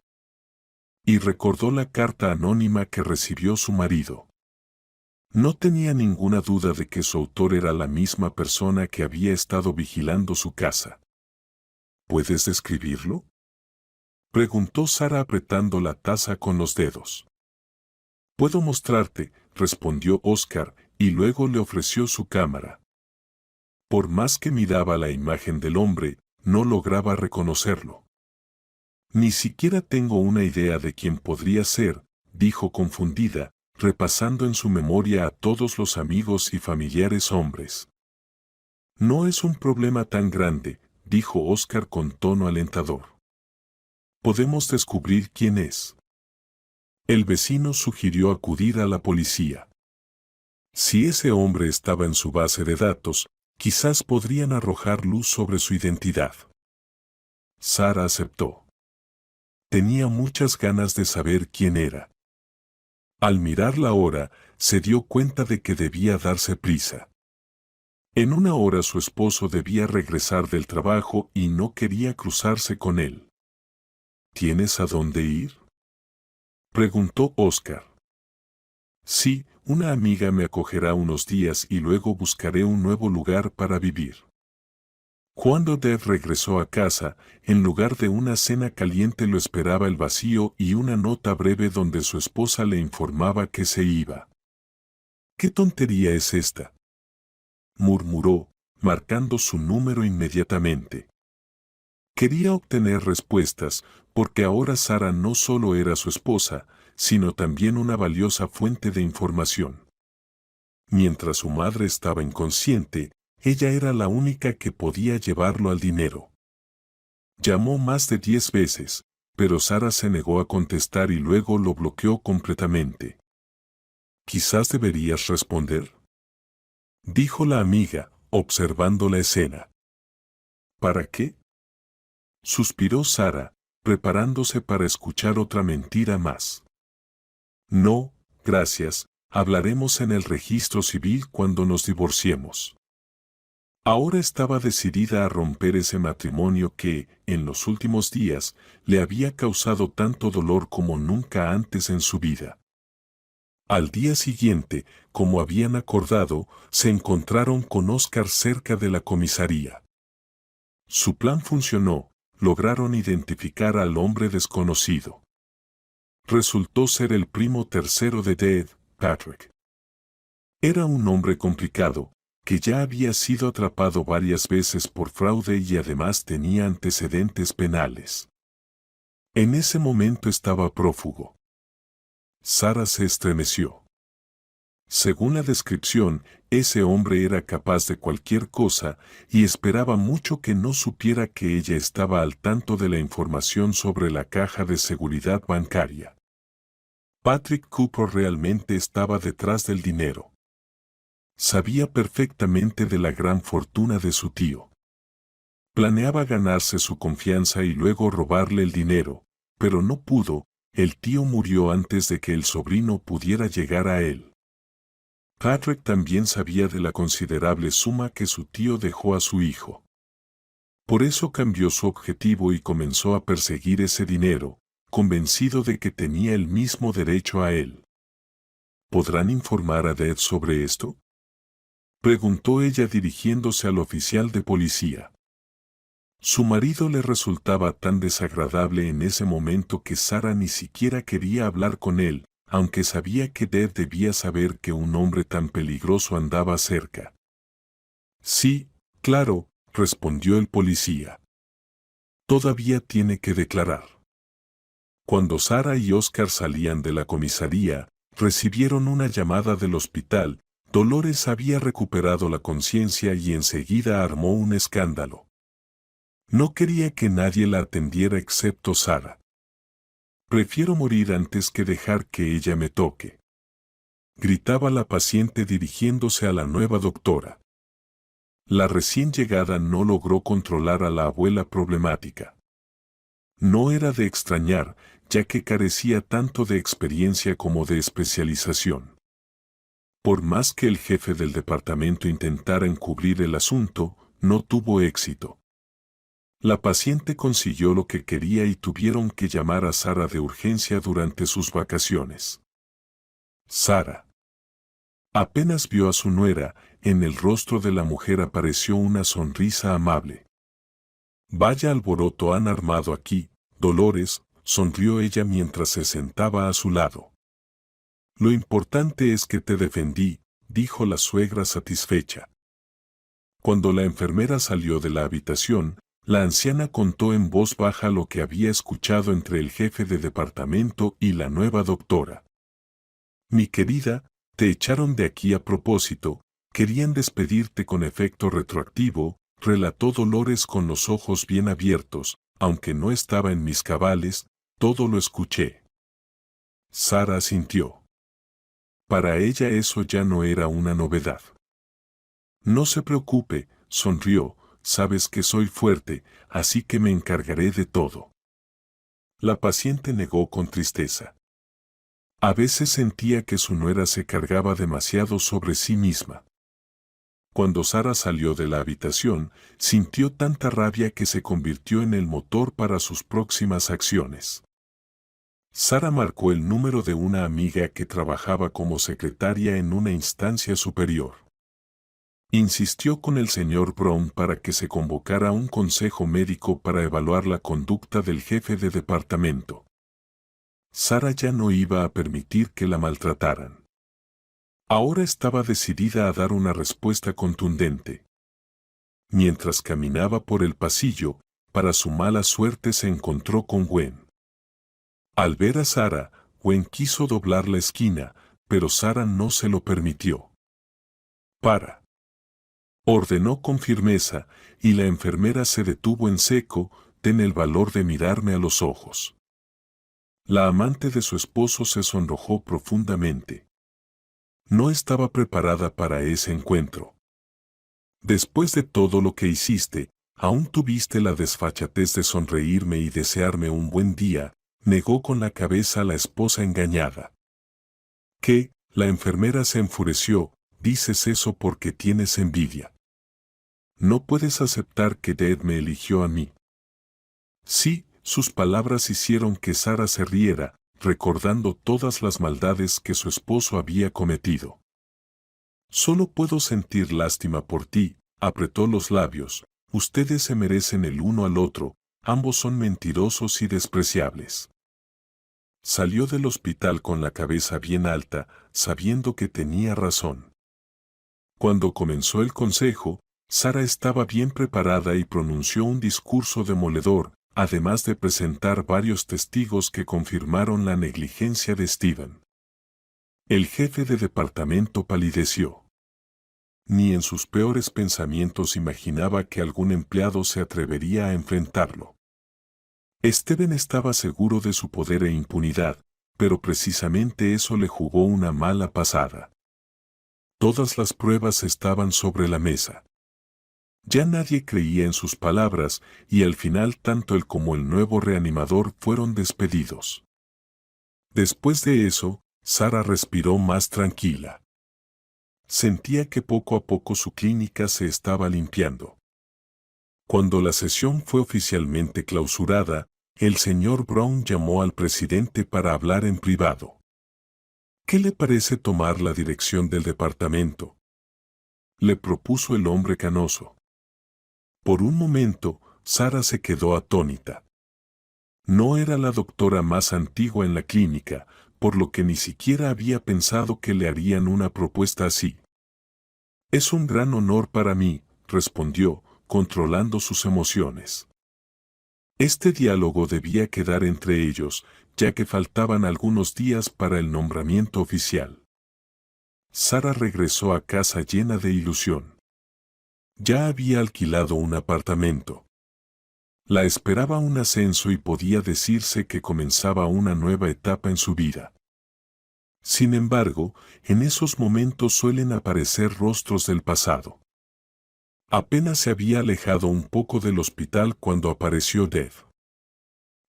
Y recordó la carta anónima que recibió su marido. No tenía ninguna duda de que su autor era la misma persona que había estado vigilando su casa. ¿Puedes describirlo?, preguntó Sara apretando la taza con los dedos. Puedo mostrarte, respondió Oscar, y luego le ofreció su cámara. Por más que miraba la imagen del hombre, no lograba reconocerlo. Ni siquiera tengo una idea de quién podría ser, dijo confundida, repasando en su memoria a todos los amigos y familiares hombres. No es un problema tan grande, dijo Oscar con tono alentador. Podemos descubrir quién es. El vecino sugirió acudir a la policía. Si ese hombre estaba en su base de datos, quizás podrían arrojar luz sobre su identidad. Sara aceptó. Tenía muchas ganas de saber quién era. Al mirar la hora, se dio cuenta de que debía darse prisa. En una hora su esposo debía regresar del trabajo y no quería cruzarse con él. ¿Tienes a dónde ir?, preguntó Oscar. Sí, una amiga me acogerá unos días y luego buscaré un nuevo lugar para vivir. Cuando Deb regresó a casa, en lugar de una cena caliente lo esperaba el vacío y una nota breve donde su esposa le informaba que se iba. ¿Qué tontería es esta?, murmuró, marcando su número inmediatamente. Quería obtener respuestas, porque ahora Sara no solo era su esposa, sino también una valiosa fuente de información. Mientras su madre estaba inconsciente, ella era la única que podía llevarlo al dinero. Llamó más de 10 veces, pero Sara se negó a contestar y luego lo bloqueó completamente. «Quizás deberías responder», dijo la amiga, observando la escena. «¿Para qué?», suspiró Sara, preparándose para escuchar otra mentira más. «No, gracias, hablaremos en el registro civil cuando nos divorciemos». Ahora estaba decidida a romper ese matrimonio que, en los últimos días, le había causado tanto dolor como nunca antes en su vida. Al día siguiente, como habían acordado, se encontraron con Oscar cerca de la comisaría. Su plan funcionó, lograron identificar al hombre desconocido. Resultó ser el primo tercero de Deb, Patrick. Era un hombre complicado, que ya había sido atrapado varias veces por fraude y además tenía antecedentes penales. En ese momento estaba prófugo. Sara se estremeció. Según la descripción, ese hombre era capaz de cualquier cosa y esperaba mucho que no supiera que ella estaba al tanto de la información sobre la caja de seguridad bancaria. Patrick Cooper realmente estaba detrás del dinero. Sabía perfectamente de la gran fortuna de su tío. Planeaba ganarse su confianza y luego robarle el dinero, pero no pudo, el tío murió antes de que el sobrino pudiera llegar a él. Patrick también sabía de la considerable suma que su tío dejó a su hijo. Por eso cambió su objetivo y comenzó a perseguir ese dinero, convencido de que tenía el mismo derecho a él. ¿Podrán informar a Deb sobre esto?, preguntó ella dirigiéndose al oficial de policía. Su marido le resultaba tan desagradable en ese momento que Sara ni siquiera quería hablar con él, aunque sabía que Deb debía saber que un hombre tan peligroso andaba cerca. Sí, claro, respondió el policía. Todavía tiene que declarar. Cuando Sara y Oscar salían de la comisaría, recibieron una llamada del hospital. Dolores había recuperado la conciencia y enseguida armó un escándalo. No quería que nadie la atendiera excepto Sara. «Prefiero morir antes que dejar que ella me toque», gritaba la paciente dirigiéndose a la nueva doctora. La recién llegada no logró controlar a la abuela problemática. No era de extrañar, ya que carecía tanto de experiencia como de especialización. Por más que el jefe del departamento intentara encubrir el asunto, no tuvo éxito. La paciente consiguió lo que quería y tuvieron que llamar a Sara de urgencia durante sus vacaciones. Sara. Apenas vio a su nuera, en el rostro de la mujer apareció una sonrisa amable. «Vaya alboroto han armado aquí, Dolores», sonrió ella mientras se sentaba a su lado. «Lo importante es que te defendí», dijo la suegra satisfecha. Cuando la enfermera salió de la habitación, la anciana contó en voz baja lo que había escuchado entre el jefe de departamento y la nueva doctora. «Mi querida, te echaron de aquí a propósito, querían despedirte con efecto retroactivo», relató Dolores con los ojos bien abiertos, aunque no estaba en mis cabales, todo lo escuché. Sara asintió. Para ella eso ya no era una novedad. «No se preocupe», sonrió, «sabes que soy fuerte, así que me encargaré de todo». La paciente negó con tristeza. A veces sentía que su nuera se cargaba demasiado sobre sí misma. Cuando Sara salió de la habitación, sintió tanta rabia que se convirtió en el motor para sus próximas acciones. Sara marcó el número de una amiga que trabajaba como secretaria en una instancia superior. Insistió con el señor Brown para que se convocara un consejo médico para evaluar la conducta del jefe de departamento. Sara ya no iba a permitir que la maltrataran. Ahora estaba decidida a dar una respuesta contundente. Mientras caminaba por el pasillo, para su mala suerte se encontró con Gwen. Al ver a Sara, Gwen quiso doblar la esquina, pero Sara no se lo permitió. «Para», ordenó con firmeza, y la enfermera se detuvo en seco. «Ten el valor de mirarme a los ojos». La amante de su esposo se sonrojó profundamente. No estaba preparada para ese encuentro. «Después de todo lo que hiciste, ¿aún tuviste la desfachatez de sonreírme y desearme un buen día?», negó con la cabeza la esposa engañada. «¿Qué?», la enfermera se enfureció, «dices eso porque tienes envidia. No puedes aceptar que Dad me eligió a mí». Sí, sus palabras hicieron que Sara se riera, recordando todas las maldades que su esposo había cometido. «Solo puedo sentir lástima por ti», apretó los labios, «ustedes se merecen el uno al otro, ambos son mentirosos y despreciables». Salió del hospital con la cabeza bien alta, sabiendo que tenía razón. Cuando comenzó el consejo, Sara estaba bien preparada y pronunció un discurso demoledor, además de presentar varios testigos que confirmaron la negligencia de Steven. El jefe de departamento palideció. Ni en sus peores pensamientos imaginaba que algún empleado se atrevería a enfrentarlo. Steven estaba seguro de su poder e impunidad, pero precisamente eso le jugó una mala pasada. Todas las pruebas estaban sobre la mesa. Ya nadie creía en sus palabras, y al final tanto él como el nuevo reanimador fueron despedidos. Después de eso, Sara respiró más tranquila. Sentía que poco a poco su clínica se estaba limpiando. Cuando la sesión fue oficialmente clausurada, el señor Brown llamó al presidente para hablar en privado. «¿Qué le parece tomar la dirección del departamento?», le propuso el hombre canoso. Por un momento, Sara se quedó atónita. No era la doctora más antigua en la clínica, por lo que ni siquiera había pensado que le harían una propuesta así. «Es un gran honor para mí», respondió, controlando sus emociones. Este diálogo debía quedar entre ellos, ya que faltaban algunos días para el nombramiento oficial. Sara regresó a casa llena de ilusión. Ya había alquilado un apartamento. La esperaba un ascenso y podía decirse que comenzaba una nueva etapa en su vida. Sin embargo, en esos momentos suelen aparecer rostros del pasado. Apenas se había alejado un poco del hospital cuando apareció Dev.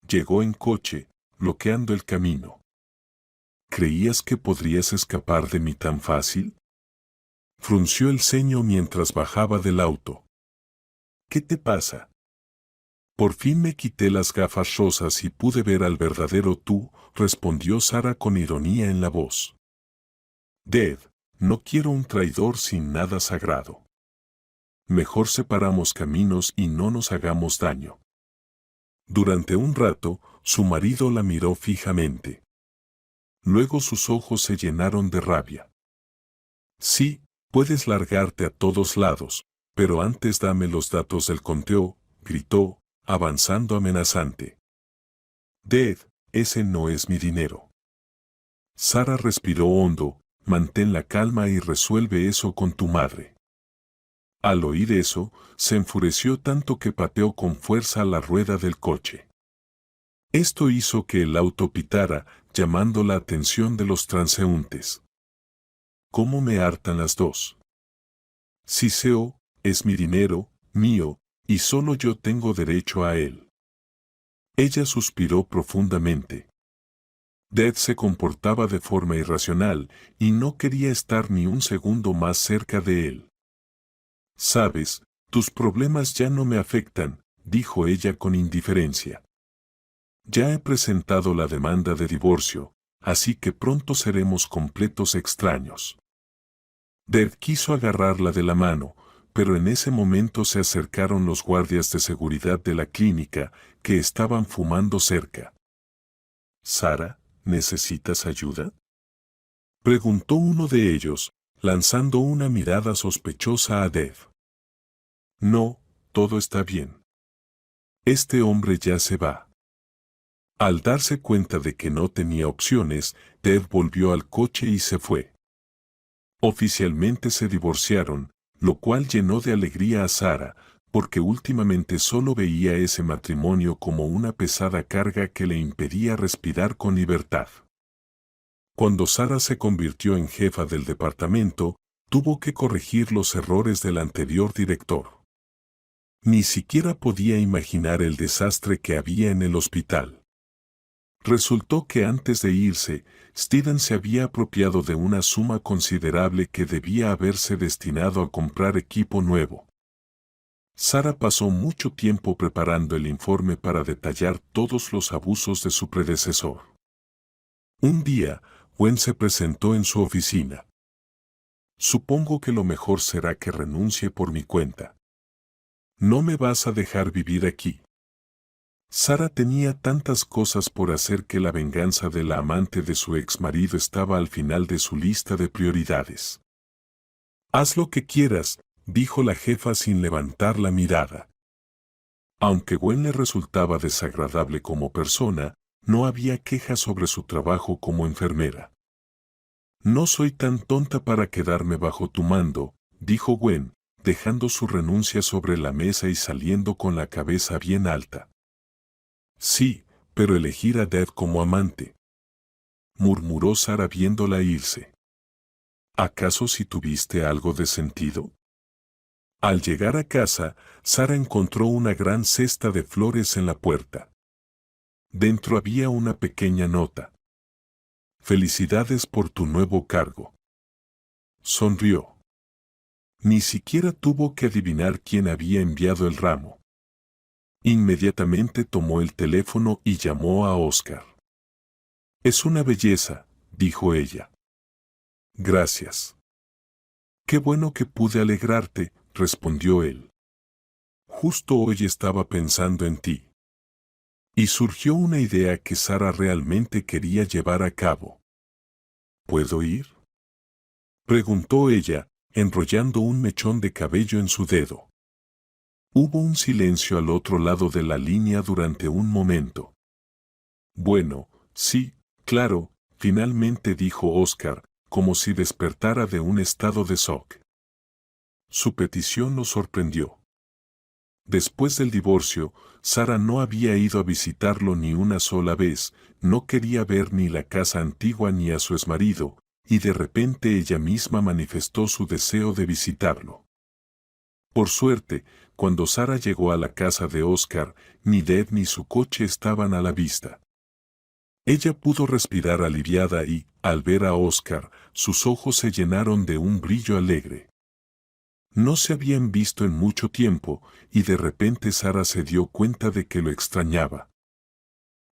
Llegó en coche, bloqueando el camino. «¿Creías que podrías escapar de mí tan fácil?», frunció el ceño mientras bajaba del auto. «¿Qué te pasa?». «Por fin me quité las gafas rosas y pude ver al verdadero tú», respondió Sara con ironía en la voz. «Dev, no quiero un traidor sin nada sagrado. Mejor separamos caminos y no nos hagamos daño. Durante un rato, su marido la miró fijamente. Luego sus ojos se llenaron de rabia. Sí, puedes largarte a todos lados, pero antes dame los datos del conteo, gritó, avanzando amenazante. Dad, ese no es mi dinero. Sara respiró hondo, mantén la calma y resuelve eso con tu madre. Al oír eso, se enfureció tanto que pateó con fuerza la rueda del coche. Esto hizo que el auto pitara, llamando la atención de los transeúntes. ¿Cómo me hartan las dos? Siseo, es mi dinero, mío, y solo yo tengo derecho a él. Ella suspiró profundamente. Dad se comportaba de forma irracional y no quería estar ni un segundo más cerca de él. Sabes, tus problemas ya no me afectan, dijo ella con indiferencia. Ya he presentado la demanda de divorcio, así que pronto seremos completos extraños. Dad quiso agarrarla de la mano, pero en ese momento se acercaron los guardias de seguridad de la clínica, que estaban fumando cerca. Sara, ¿necesitas ayuda? Preguntó uno de ellos, lanzando una mirada sospechosa a Dad. No, todo está bien. Este hombre ya se va. Al darse cuenta de que no tenía opciones, Dad volvió al coche y se fue. Oficialmente se divorciaron, lo cual llenó de alegría a Sara, porque últimamente solo veía ese matrimonio como una pesada carga que le impedía respirar con libertad. Cuando Sara se convirtió en jefa del departamento, tuvo que corregir los errores del anterior director. Ni siquiera podía imaginar el desastre que había en el hospital. Resultó que antes de irse, Steven se había apropiado de una suma considerable que debía haberse destinado a comprar equipo nuevo. Sara pasó mucho tiempo preparando el informe para detallar todos los abusos de su predecesor. Un día, Gwen se presentó en su oficina. Supongo que lo mejor será que renuncie por mi cuenta. ¿No me vas a dejar vivir aquí? Sara tenía tantas cosas por hacer que la venganza de la amante de su ex marido estaba al final de su lista de prioridades. Haz lo que quieras, dijo la jefa sin levantar la mirada. Aunque Gwen le resultaba desagradable como persona, no había quejas sobre su trabajo como enfermera. No soy tan tonta para quedarme bajo tu mando, dijo Gwen, dejando su renuncia sobre la mesa y saliendo con la cabeza bien alta. Sí, pero elegir a Dad como amante, murmuró Sara viéndola irse. ¿Acaso si tuviste algo de sentido? Al llegar a casa, Sara encontró una gran cesta de flores en la puerta. Dentro había una pequeña nota. Felicidades por tu nuevo cargo. Sonrió. Ni siquiera tuvo que adivinar quién había enviado el ramo. Inmediatamente tomó el teléfono y llamó a Oscar. Es una belleza, dijo ella. Gracias. Qué bueno que pude alegrarte, respondió él. Justo hoy estaba pensando en ti. Y surgió una idea que Sara realmente quería llevar a cabo. ¿Puedo ir? Preguntó ella, enrollando un mechón de cabello en su dedo. Hubo un silencio al otro lado de la línea durante un momento. Bueno, sí, claro, finalmente dijo Oscar, como si despertara de un estado de shock. Su petición lo sorprendió. Después del divorcio, Sara no había ido a visitarlo ni una sola vez, no quería ver ni la casa antigua ni a su exmarido, y de repente ella misma manifestó su deseo de visitarlo. Por suerte, cuando Sara llegó a la casa de Oscar, ni Dad ni su coche estaban a la vista. Ella pudo respirar aliviada y, al ver a Oscar, sus ojos se llenaron de un brillo alegre. No se habían visto en mucho tiempo, y de repente Sara se dio cuenta de que lo extrañaba.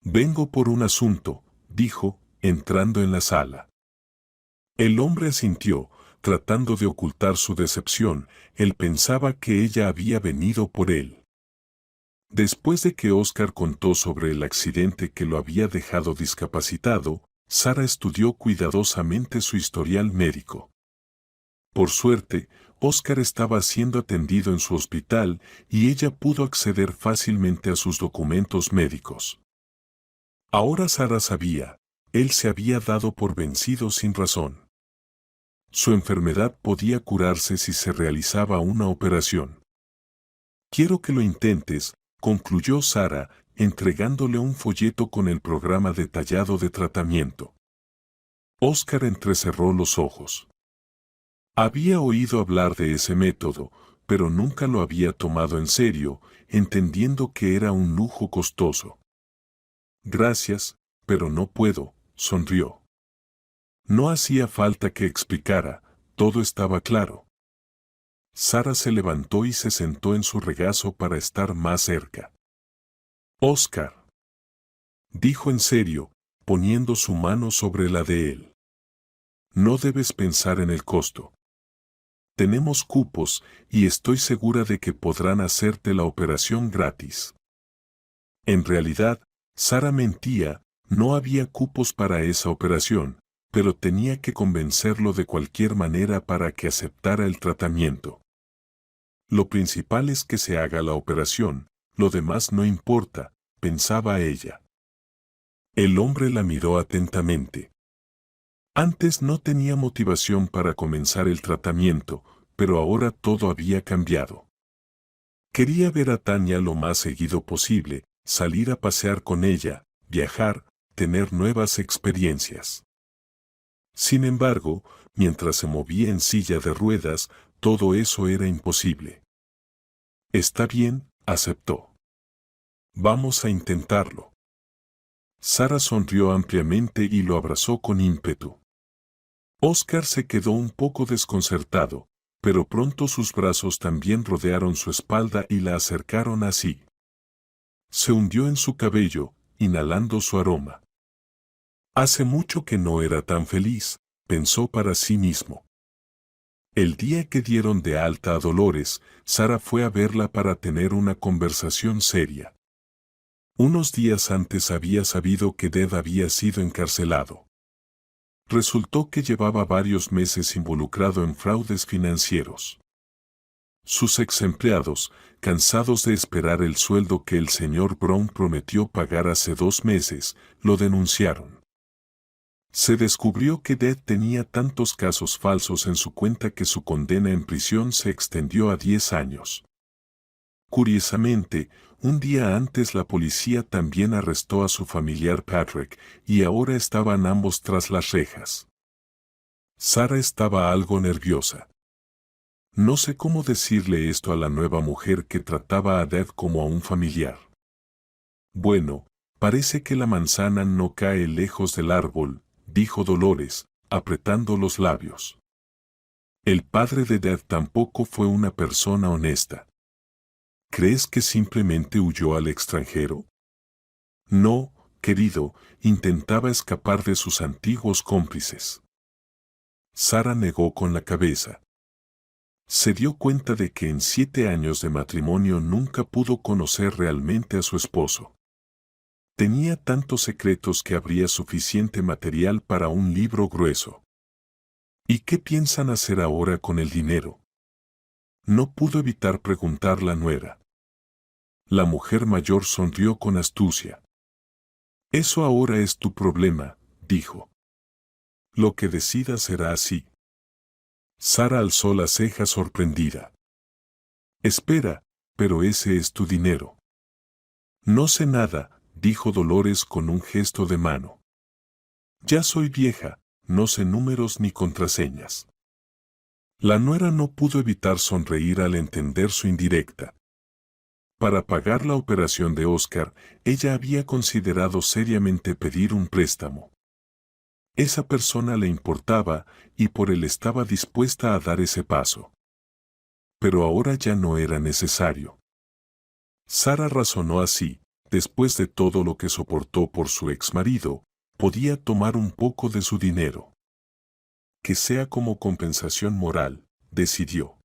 Vengo por un asunto, dijo, entrando en la sala. El hombre asintió, tratando de ocultar su decepción. Él pensaba que ella había venido por él. Después de que Oscar contó sobre el accidente que lo había dejado discapacitado, Sara estudió cuidadosamente su historial médico. Por suerte, Oscar estaba siendo atendido en su hospital y ella pudo acceder fácilmente a sus documentos médicos. Ahora Sara sabía, él se había dado por vencido sin razón. Su enfermedad podía curarse si se realizaba una operación. Quiero que lo intentes, concluyó Sara, entregándole un folleto con el programa detallado de tratamiento. Oscar entrecerró los ojos. Había oído hablar de ese método, pero nunca lo había tomado en serio, entendiendo que era un lujo costoso. Gracias, pero no puedo, sonrió. No hacía falta que explicara, todo estaba claro. Sara se levantó y se sentó en su regazo para estar más cerca. Oscar, dijo en serio, poniendo su mano sobre la de él. No debes pensar en el costo. Tenemos cupos y estoy segura de que podrán hacerte la operación gratis. En realidad, Sara mentía, no había cupos para esa operación, pero tenía que convencerlo de cualquier manera para que aceptara el tratamiento. Lo principal es que se haga la operación, lo demás no importa, pensaba ella. El hombre la miró atentamente. Antes no tenía motivación para comenzar el tratamiento, pero ahora todo había cambiado. Quería ver a Tania lo más seguido posible, salir a pasear con ella, viajar, tener nuevas experiencias. Sin embargo, mientras se movía en silla de ruedas, todo eso era imposible. Está bien, aceptó. Vamos a intentarlo. Sara sonrió ampliamente y lo abrazó con ímpetu. Oscar se quedó un poco desconcertado, pero pronto sus brazos también rodearon su espalda y la acercaron a sí. Se hundió en su cabello, inhalando su aroma. Hace mucho que no era tan feliz, pensó para sí mismo. El día que dieron de alta a Dolores, Sara fue a verla para tener una conversación seria. Unos días antes había sabido que Ted había sido encarcelado. Resultó que llevaba varios meses involucrado en fraudes financieros. Sus ex empleados, cansados de esperar el sueldo que el señor Brown prometió pagar hace 2 meses, lo denunciaron. Se descubrió que Ted tenía tantos casos falsos en su cuenta que su condena en prisión se extendió a 10 años. Curiosamente, un día antes la policía también arrestó a su familiar Patrick, y ahora estaban ambos tras las rejas. Sara estaba algo nerviosa. No sé cómo decirle esto a la nueva mujer que trataba a Ted como a un familiar. Bueno, parece que la manzana no cae lejos del árbol, dijo Dolores, apretando los labios. El padre de Ted tampoco fue una persona honesta. ¿Crees que simplemente huyó al extranjero? No, querido, intentaba escapar de sus antiguos cómplices. Sara negó con la cabeza. Se dio cuenta de que en 7 años de matrimonio nunca pudo conocer realmente a su esposo. Tenía tantos secretos que habría suficiente material para un libro grueso. ¿Y qué piensan hacer ahora con el dinero? No pudo evitar preguntar la nuera. La mujer mayor sonrió con astucia. Eso ahora es tu problema, dijo. Lo que decidas será así. Sara alzó la ceja sorprendida. Espera, pero ese es tu dinero. No sé nada, dijo Dolores con un gesto de mano. Ya soy vieja, no sé números ni contraseñas. La nuera no pudo evitar sonreír al entender su indirecta. Para pagar la operación de Oscar, ella había considerado seriamente pedir un préstamo. Esa persona le importaba y por él estaba dispuesta a dar ese paso. Pero ahora ya no era necesario. Sara razonó así, después de todo lo que soportó por su exmarido, podía tomar un poco de su dinero. Que sea como compensación moral, decidió.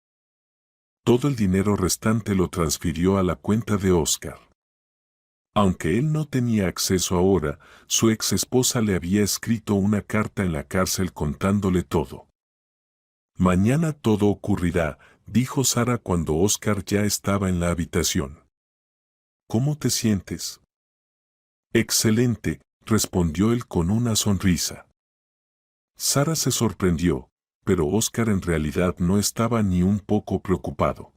Todo el dinero restante lo transfirió a la cuenta de Oscar. Aunque él no tenía acceso ahora, su ex esposa le había escrito una carta en la cárcel contándole todo. Mañana todo ocurrirá, dijo Sara cuando Oscar ya estaba en la habitación. ¿Cómo te sientes? Excelente, respondió él con una sonrisa. Sara se sorprendió, pero Oscar en realidad no estaba ni un poco preocupado.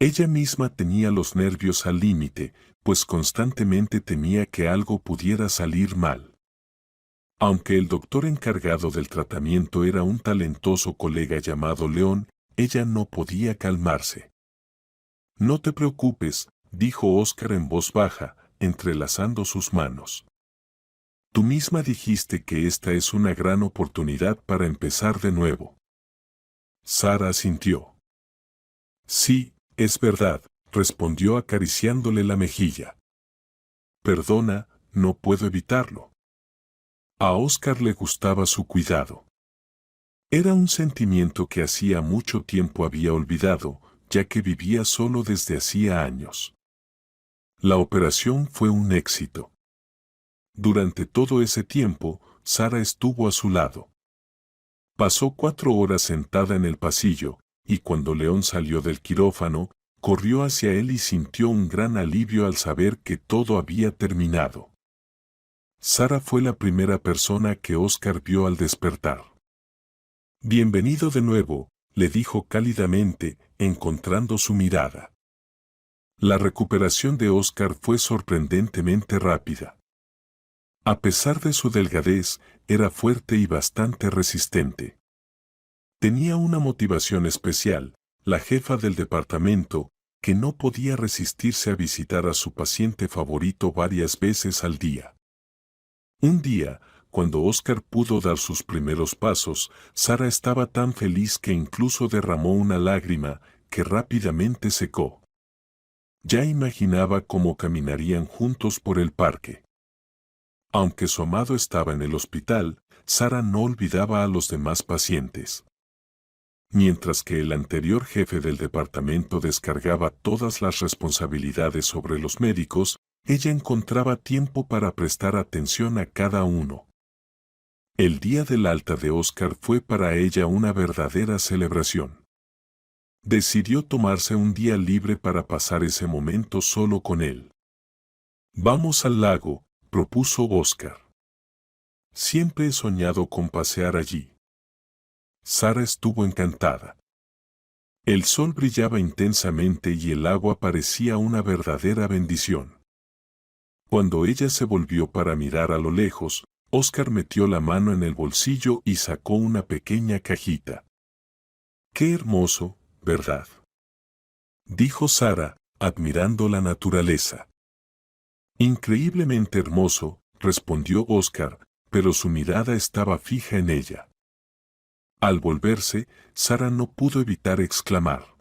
Ella misma tenía los nervios al límite, pues constantemente temía que algo pudiera salir mal. Aunque el doctor encargado del tratamiento era un talentoso colega llamado León, ella no podía calmarse. No te preocupes, dijo Oscar en voz baja, entrelazando sus manos. Tú misma dijiste que esta es una gran oportunidad para empezar de nuevo. Sara asintió. Sí, es verdad, respondió acariciándole la mejilla. Perdona, no puedo evitarlo. A Oscar le gustaba su cuidado. Era un sentimiento que hacía mucho tiempo había olvidado, ya que vivía solo desde hacía años. La operación fue un éxito. Durante todo ese tiempo, Sara estuvo a su lado. Pasó 4 horas sentada en el pasillo, y cuando León salió del quirófano, corrió hacia él y sintió un gran alivio al saber que todo había terminado. Sara fue la primera persona que Oscar vio al despertar. Bienvenido de nuevo, le dijo cálidamente, encontrando su mirada. La recuperación de Oscar fue sorprendentemente rápida. A pesar de su delgadez, era fuerte y bastante resistente. Tenía una motivación especial, la jefa del departamento, que no podía resistirse a visitar a su paciente favorito varias veces al día. Un día, cuando Oscar pudo dar sus primeros pasos, Sara estaba tan feliz que incluso derramó una lágrima, que rápidamente secó. Ya imaginaba cómo caminarían juntos por el parque. Aunque su amado estaba en el hospital, Sara no olvidaba a los demás pacientes. Mientras que el anterior jefe del departamento descargaba todas las responsabilidades sobre los médicos, ella encontraba tiempo para prestar atención a cada uno. El día del alta de Oscar fue para ella una verdadera celebración. Decidió tomarse un día libre para pasar ese momento solo con él. Vamos al lago, propuso Oscar. Siempre he soñado con pasear allí. Sara estuvo encantada. El sol brillaba intensamente y el agua parecía una verdadera bendición. Cuando ella se volvió para mirar a lo lejos, Oscar metió la mano en el bolsillo y sacó una pequeña cajita. ¡Qué hermoso, verdad!, dijo Sara, admirando la naturaleza. Increíblemente hermoso, respondió Oscar, pero su mirada estaba fija en ella. Al volverse, Sara no pudo evitar exclamar.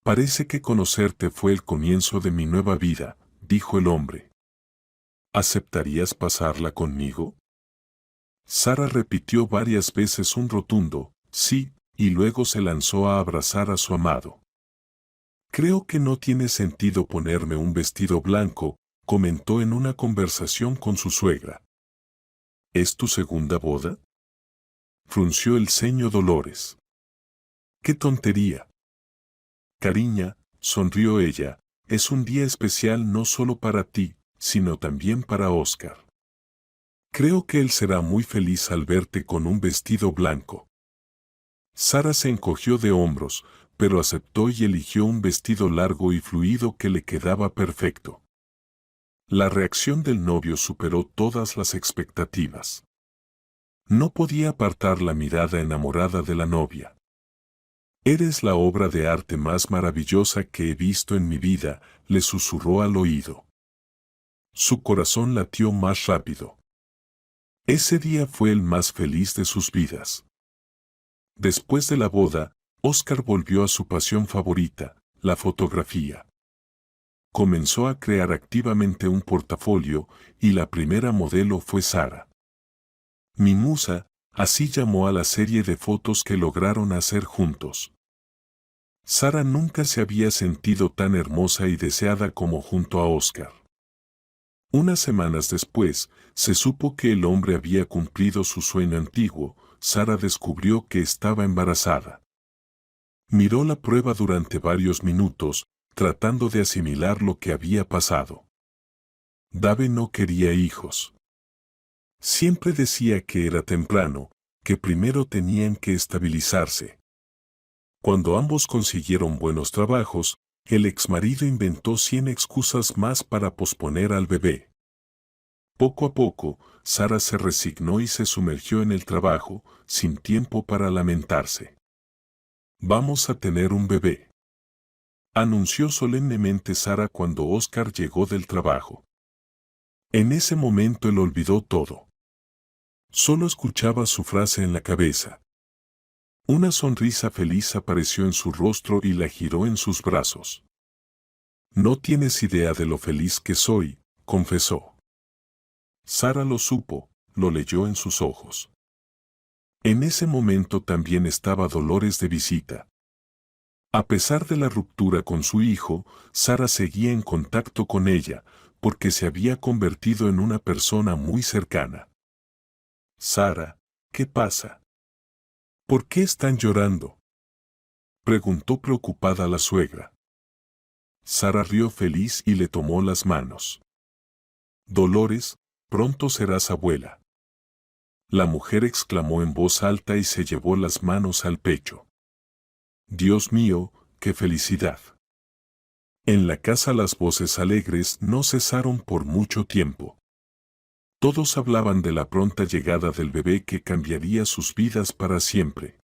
Parece que conocerte fue el comienzo de mi nueva vida, dijo el hombre. ¿Aceptarías pasarla conmigo? Sara repitió varias veces un rotundo sí, y luego se lanzó a abrazar a su amado. Creo que no tiene sentido ponerme un vestido blanco, comentó en una conversación con su suegra. ¿Es tu segunda boda? Frunció el ceño Dolores. ¡Qué tontería! Cariña, sonrió ella, es un día especial no solo para ti, sino también para Oscar. Creo que él será muy feliz al verte con un vestido blanco. Sara se encogió de hombros, pero aceptó y eligió un vestido largo y fluido que le quedaba perfecto. La reacción del novio superó todas las expectativas. No podía apartar la mirada enamorada de la novia. Eres la obra de arte más maravillosa que he visto en mi vida, le susurró al oído. Su corazón latió más rápido. Ese día fue el más feliz de sus vidas. Después de la boda, Oscar volvió a su pasión favorita, la fotografía. Comenzó a crear activamente un portafolio y la primera modelo fue Sara. Mi musa, Así llamó a la serie de fotos que lograron hacer juntos. Sara nunca se había sentido tan hermosa y deseada como junto a Oscar. Unas semanas después, se supo que el hombre había cumplido su sueño antiguo. Sara descubrió que estaba embarazada. Miró la prueba durante varios minutos, tratando de asimilar lo que había pasado. Dave no quería hijos. Siempre decía que era temprano, que primero tenían que estabilizarse. Cuando ambos consiguieron buenos trabajos, el exmarido inventó 100 excusas más para posponer al bebé. Poco a poco, Sara se resignó y se sumergió en el trabajo, sin tiempo para lamentarse. «Vamos a tener un bebé», anunció solemnemente Sara cuando Oscar llegó del trabajo. En ese momento él olvidó todo. Solo escuchaba su frase en la cabeza. Una sonrisa feliz apareció en su rostro y la giró en sus brazos. «No tienes idea de lo feliz que soy», confesó. Sara lo supo, lo leyó en sus ojos. En ese momento también estaba Dolores de visita. A pesar de la ruptura con su hijo, Sara seguía en contacto con ella, porque se había convertido en una persona muy cercana. «Sara, ¿qué pasa? ¿Por qué están llorando?», preguntó preocupada la suegra. Sara rió feliz y le tomó las manos. «Dolores, pronto serás abuela», la mujer exclamó en voz alta y se llevó las manos al pecho. «Dios mío, qué felicidad». En la casa las voces alegres no cesaron por mucho tiempo. Todos hablaban de la pronta llegada del bebé que cambiaría sus vidas para siempre.